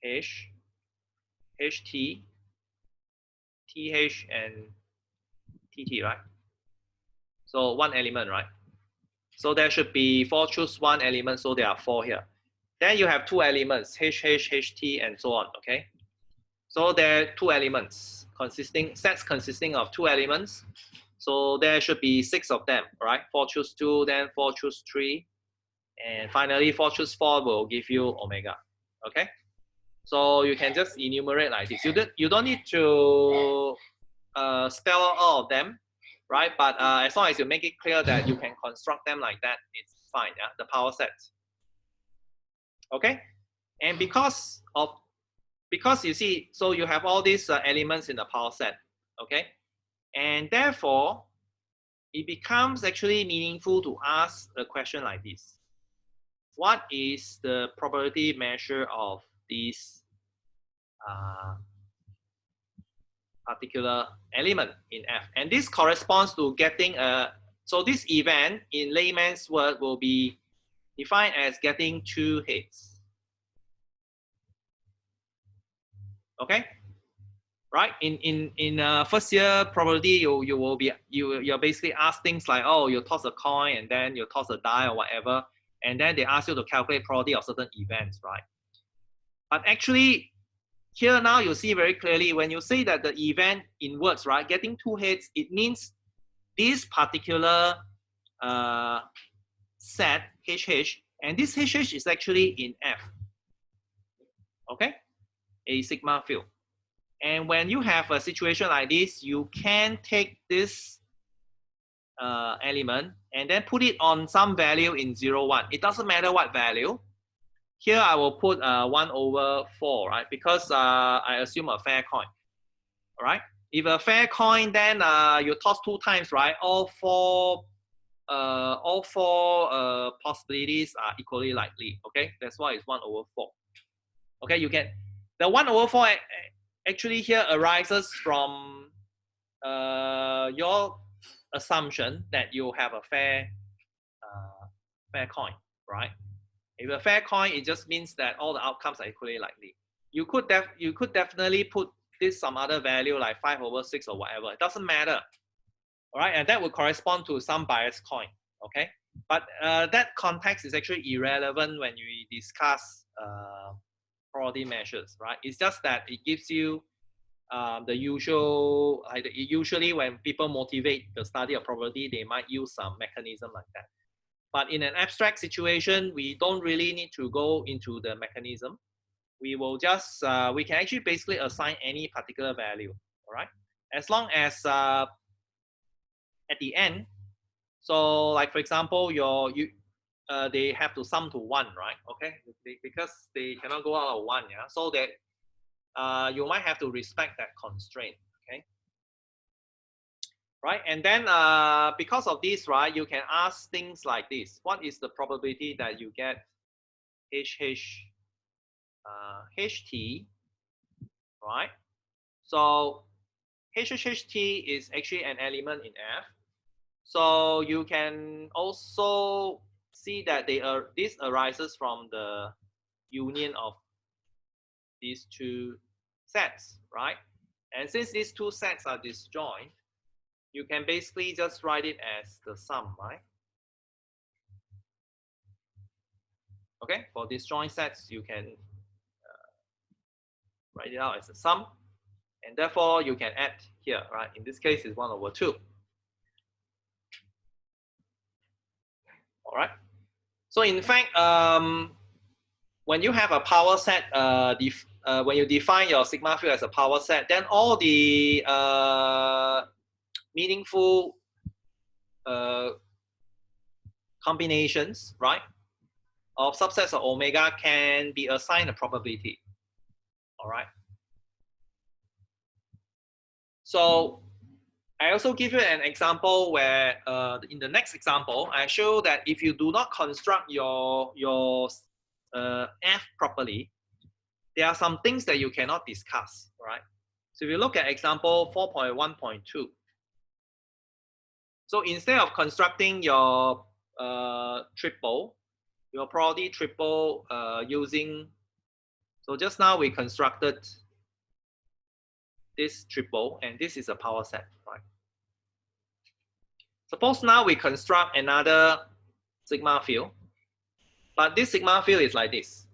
HT, TH, and TT, right? So one element, right? So there should be 4, choose one element, so there are 4 here. Then you have 2 elements, HH, HT, and so on, okay? So there are 2 elements, sets consisting of 2 elements. So there should be 6 of them, right? 4 choose 2, then 4 choose 3, and finally 4 choose 4 will give you omega, okay? So you can just enumerate like this. You don't need to spell out all of them, right? But as long as you make it clear that you can construct them like that, it's fine, yeah? The power sets. Okay, and because you see, so you have all these elements in the power set. Okay, and therefore it becomes actually meaningful to ask a question like this: what is the probability measure of this particular element in F? And this corresponds to getting a, so this event in layman's word will be defined as getting 2 hits. Okay, right? In first year probability, you will be you're basically asked things like, oh, you toss a coin and then you toss a die or whatever, and then they ask you to calculate probability of certain events, right? But actually, here now you see very clearly when you say that the event in words, right, getting 2 hits, it means this particular set HH, and this HH is actually in F. Okay, a sigma field. And when you have a situation like this, you can take this element and then put it on some value in 0, 1. It doesn't matter what value. Here I will put 1/4, right? Because I assume a fair coin. All right. If a fair coin, then you toss 2 times, right? All four possibilities are equally likely. Okay, that's why it's 1/4. Okay, you get the 1/4 actually here arises from your assumption that you have a fair coin, right? If a fair coin, it just means that all the outcomes are equally likely. You could definitely put this some other value like 5/6 or whatever. It doesn't matter. All right, and that would correspond to some biased coin. Okay, but that context is actually irrelevant when you discuss probability measures, right? It's just that it gives you the usual, usually when people motivate the study of probability, they might use some mechanism like that. But in an abstract situation, we don't really need to go into the mechanism. We will just, we can actually basically assign any particular value, all right? As long as at the end, so like for example, they have to sum to 1, right? Okay, because they cannot go out of 1, yeah? So that you might have to respect that constraint, okay? Right, and then because of this, right, you can ask things like this: what is the probability that you get HT, right? So HHT is actually an element in F. So you can also see that this arises from the union of these 2 sets, right? And since these 2 sets are disjoint, you can basically just write it as the sum, right? Okay, for disjoint sets, you can write it out as a sum, and therefore you can add here, right? In this case, it's 1/2. All right. So in fact, when you have a power set, when you define your sigma field as a power set, then all the meaningful combinations, right, of subsets of omega can be assigned a probability. All right. So I also give you an example where in the next example, I show that if you do not construct your F properly, there are some things that you cannot discuss, right? So if you look at example 4.1.2, so instead of constructing your triple, your probability triple using, so just now we constructed this triple, and this is a power set, right? Suppose now we construct another sigma field, but this sigma field is like this.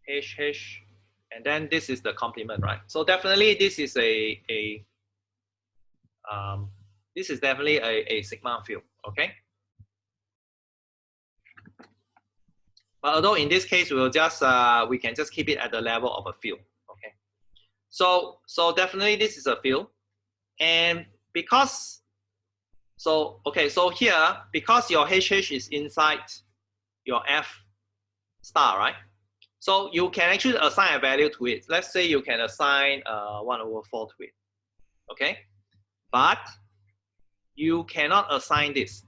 HH, and then this is the complement, right? So definitely this is this is definitely a sigma field, okay? But although in this case we'll just we can just keep it at the level of a field, okay? So definitely this is a field, and because So, okay, so here, because your HH is inside your F star, right? So you can actually assign a value to it. Let's say you can assign 1/4 to it, okay? But you cannot assign this.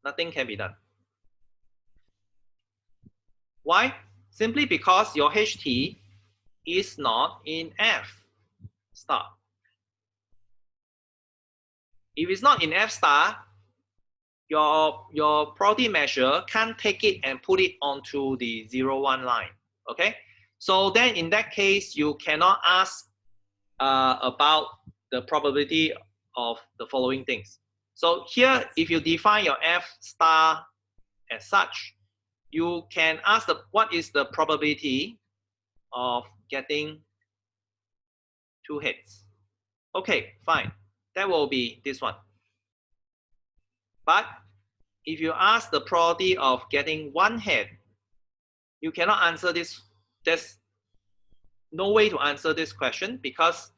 Nothing can be done. Why? Simply because your HT is not in F star. If it's not in F star, your probability measure can't take it and put it onto the 0, 1 line. Okay, so then in that case, you cannot ask about the probability of the following things. So here, if you define your F star as such, you can ask what is the probability of getting 2 hits. Okay, fine. That will be this one. But if you ask the probability of getting 1 hit, you cannot answer this. There's no way to answer this question because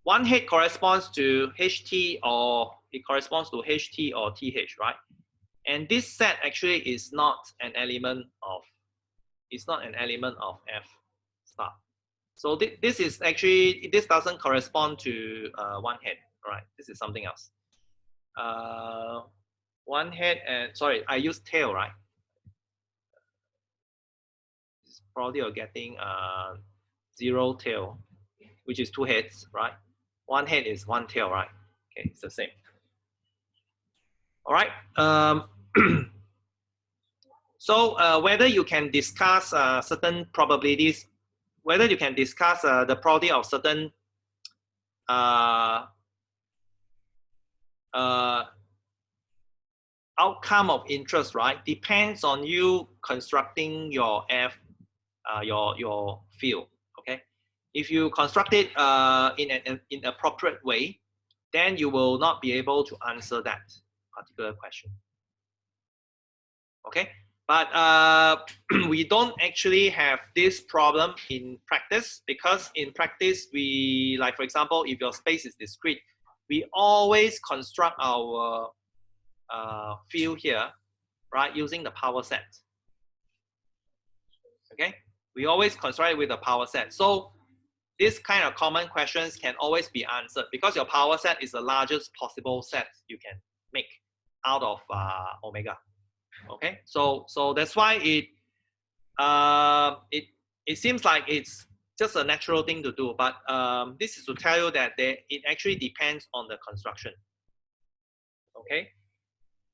1 hit corresponds to HT or it corresponds to HT or TH, right? And this set actually is not an element of, it's not an element of F star. So this is actually, this doesn't correspond to 1 hit, right? This is something else. 1 hit and, sorry, I use tail, right? It's probably you're getting 0 tail, which is 2 hits, right? 1 hit is 1 tail, right? Okay, it's the same. All right. So whether you can discuss certain probabilities, whether you can discuss the probability of certain outcome of interest, right? Depends on you constructing your your field. Okay, if you construct it in an appropriate way, then you will not be able to answer that particular question. Okay, but we don't actually have this problem in practice because in practice we, like for example, if your space is discrete, we always construct our field here, right, using the power set. Okay, we always construct it with a power set. So this kind of common questions can always be answered because your power set is the largest possible set you can make out of omega. Okay, so that's why it seems like it's just a natural thing to do, but this is to tell you that it actually depends on the construction. Okay,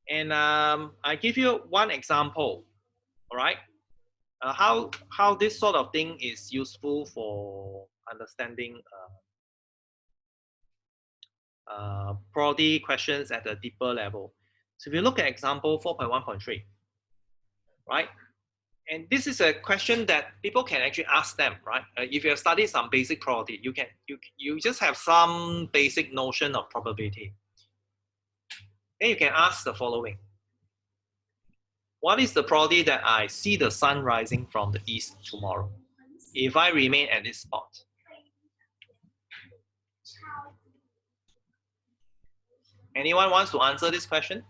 and I give you one example. All right, how this sort of thing is useful for understanding probability questions at a deeper level. So if you look at example 4.1.3, right? And this is a question that people can actually ask them, right? If you have studied some basic probability, you just have some basic notion of probability. Then you can ask the following: what is the probability that I see the sun rising from the east tomorrow if I remain at this spot? Anyone wants to answer this question?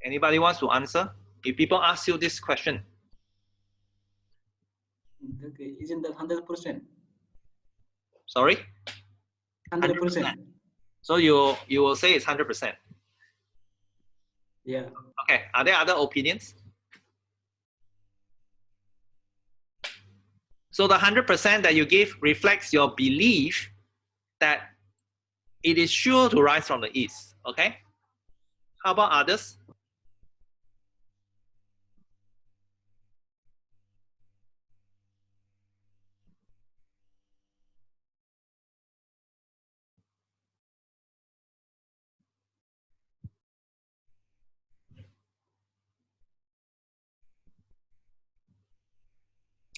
Anybody wants to answer? If people ask you this question. Okay, isn't that 100%? Sorry? 100%. So you will say it's 100%. Yeah. Okay, are there other opinions? So the 100% that you give reflects your belief that it is sure to rise from the east, okay? How about others?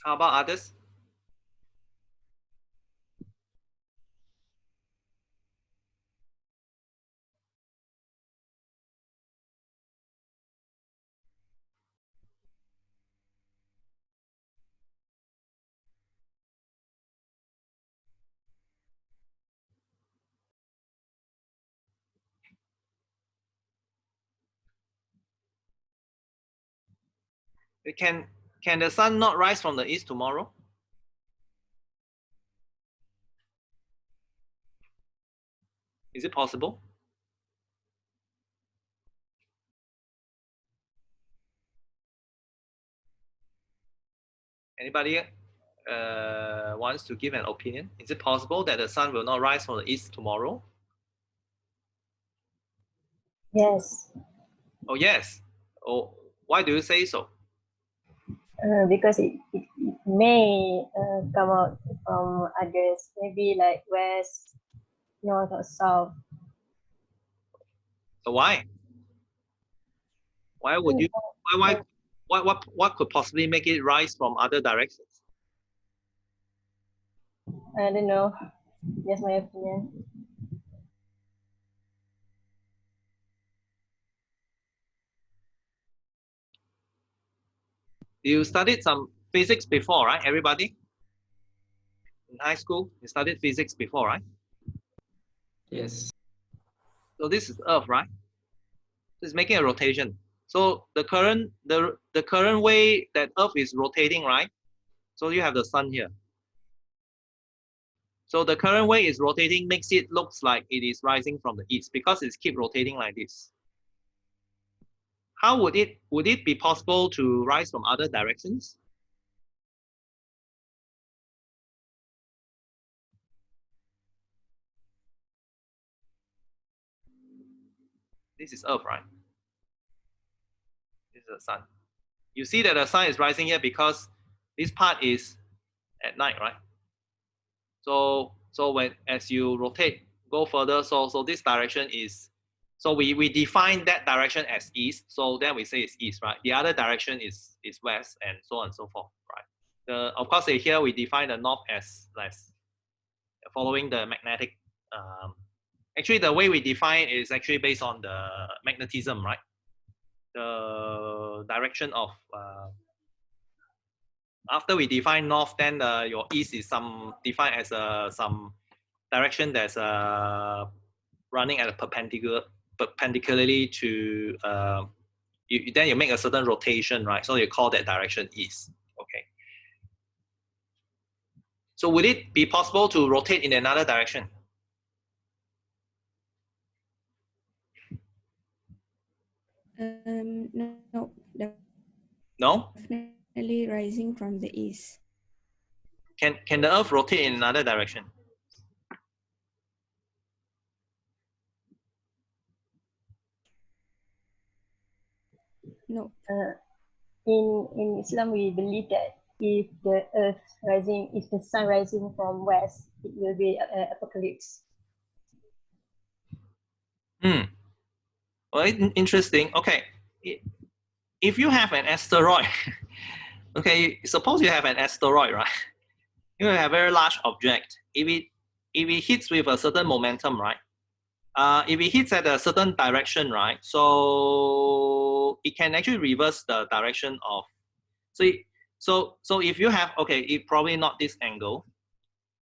How about others? Can the sun not rise from the east tomorrow? Is it possible? Anybody wants to give an opinion? Is it possible that the sun will not rise from the east tomorrow? Yes, Oh, yes. Oh, why do you say so? because it may come out from others, maybe like west, north, or south. So why? Why would you? What could possibly make it rise from other directions? I don't know. Just my opinion. You studied some physics before, right? Everybody in high school, you studied physics before, right? Yes. So this is Earth, right? It's making a rotation. So the current way that Earth is rotating, right? So you have the sun here. So the current way is rotating makes it looks like it is rising from the east because it's keep rotating like this. How would it be possible to rise from other directions? This is Earth, right? This is the sun. You see that the sun is rising here because this part is at night, right? So when as you rotate, go further, so this direction is, so we define that direction as east, so then we say it's east, right? The other direction is west, and so on and so forth, right? Of course here we define the north as less, following the magnetic. Actually, the way we define is actually based on the magnetism, right? The direction of after we define north, then your east is some defined as some direction that's running at a perpendicularly to then you make a certain rotation, right? So you call that direction east. Okay. So would it be possible to rotate in another direction? No. No? Definitely rising from the east. Can the Earth rotate in another direction? No. In Islam, we believe that if the earth rising, if the sun rising from west, it will be apocalypse. Well, interesting. Okay. If you have an asteroid, okay, suppose you have an asteroid, right? You have a very large object. If it hits with a certain momentum, right? If it hits at a certain direction, right? So it can actually reverse the direction of. So if you have, okay, it probably not this angle.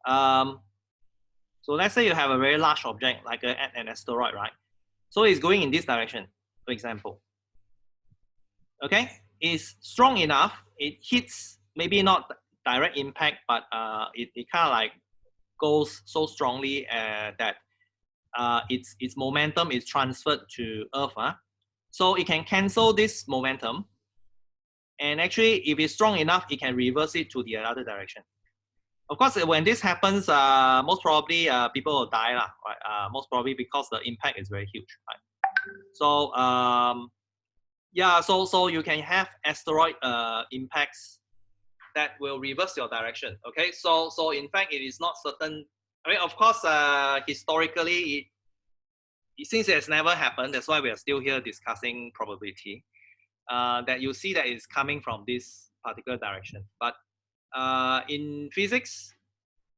So let's say you have a very large object like an asteroid, right? So it's going in this direction, for example. Okay, it's strong enough. It hits, maybe not direct impact, but it kind of like goes so strongly that its momentum is transferred to Earth. So it can cancel this momentum. And actually, if it's strong enough, it can reverse it to the other direction. Of course, when this happens, most probably people will die, right? Most probably because the impact is very huge, right? So yeah, so you can have asteroid impacts that will reverse your direction. Okay, so in fact, it is not certain. I mean, of course, historically, since it has never happened, that's why we are still here discussing probability. That you see that it's coming from this particular direction. But in physics,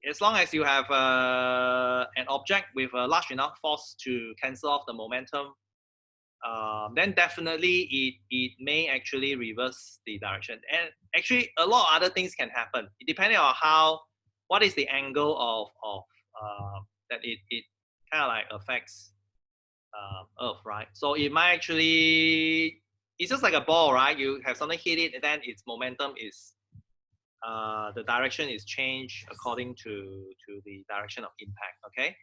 as long as you have an object with a large enough force to cancel off the momentum, then definitely it may actually reverse the direction. And actually, a lot of other things can happen depending on what is the angle of that it kind of like affects Earth, right? So it might actually it's just like a ball, right? You have something hit it, and then its momentum is the direction is changed according to the direction of impact. Okay.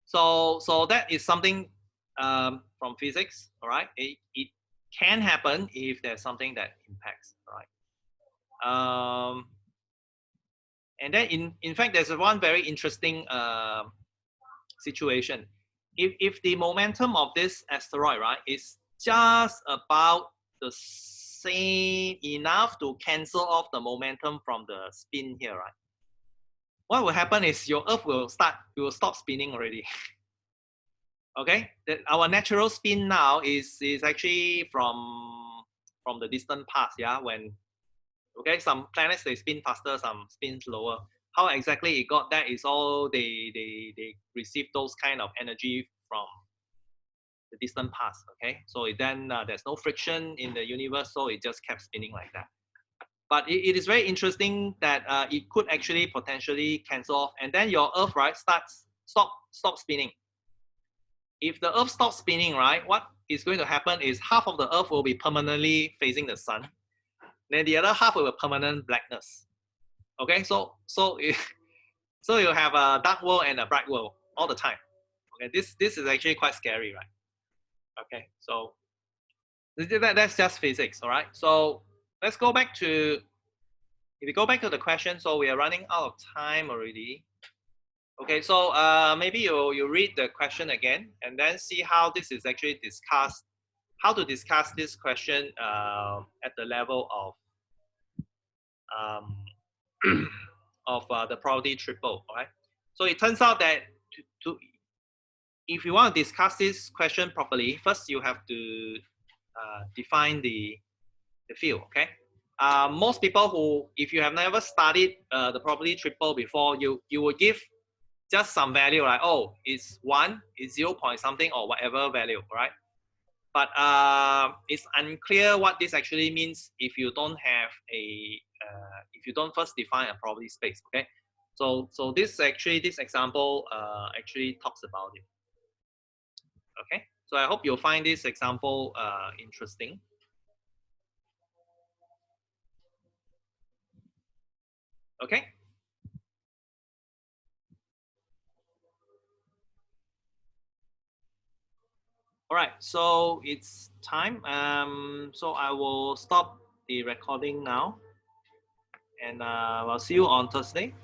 So that is something from physics. All right. It can happen if there's something that impacts. All right. And then in fact, there's one very interesting situation. If the momentum of this asteroid, right, is just about the same enough to cancel off the momentum from the spin here, right? What will happen is your Earth will stop spinning already. Okay, our natural spin now is actually from the distant past, yeah. When okay, some planets they spin faster, some spin slower. How exactly it got that is all they receive those kind of energy from the distant past. Okay, so then there's no friction in the universe, so it just kept spinning like that. But it is very interesting that it could actually potentially cancel off, and then your Earth, right, stop spinning. If the Earth stops spinning, right, what is going to happen is half of the Earth will be permanently facing the sun, then the other half will be permanent blackness. Okay, so you have a dark world and a bright world all the time. Okay, this is actually quite scary, right? Okay, so that's just physics. All right, so let's go back to, if we go back to the question, so we are running out of time already. Okay, so maybe you read the question again and then see how this is actually discussed, how to discuss this question at the level of the probability triple. All right, so it turns out that if you want to discuss this question properly, first you have to define the field. Okay, most people who, if you have never studied the probability triple before, you will give just some value, like, oh, it's 1, it's 0 point something or whatever value, right? But it's unclear what this actually means if you don't have a if you don't first define a probability space. Okay, so this example actually talks about it. Okay, so I hope you'll find this example interesting. Okay. All right, so it's time. So I will stop the recording now, and I'll see you on Thursday.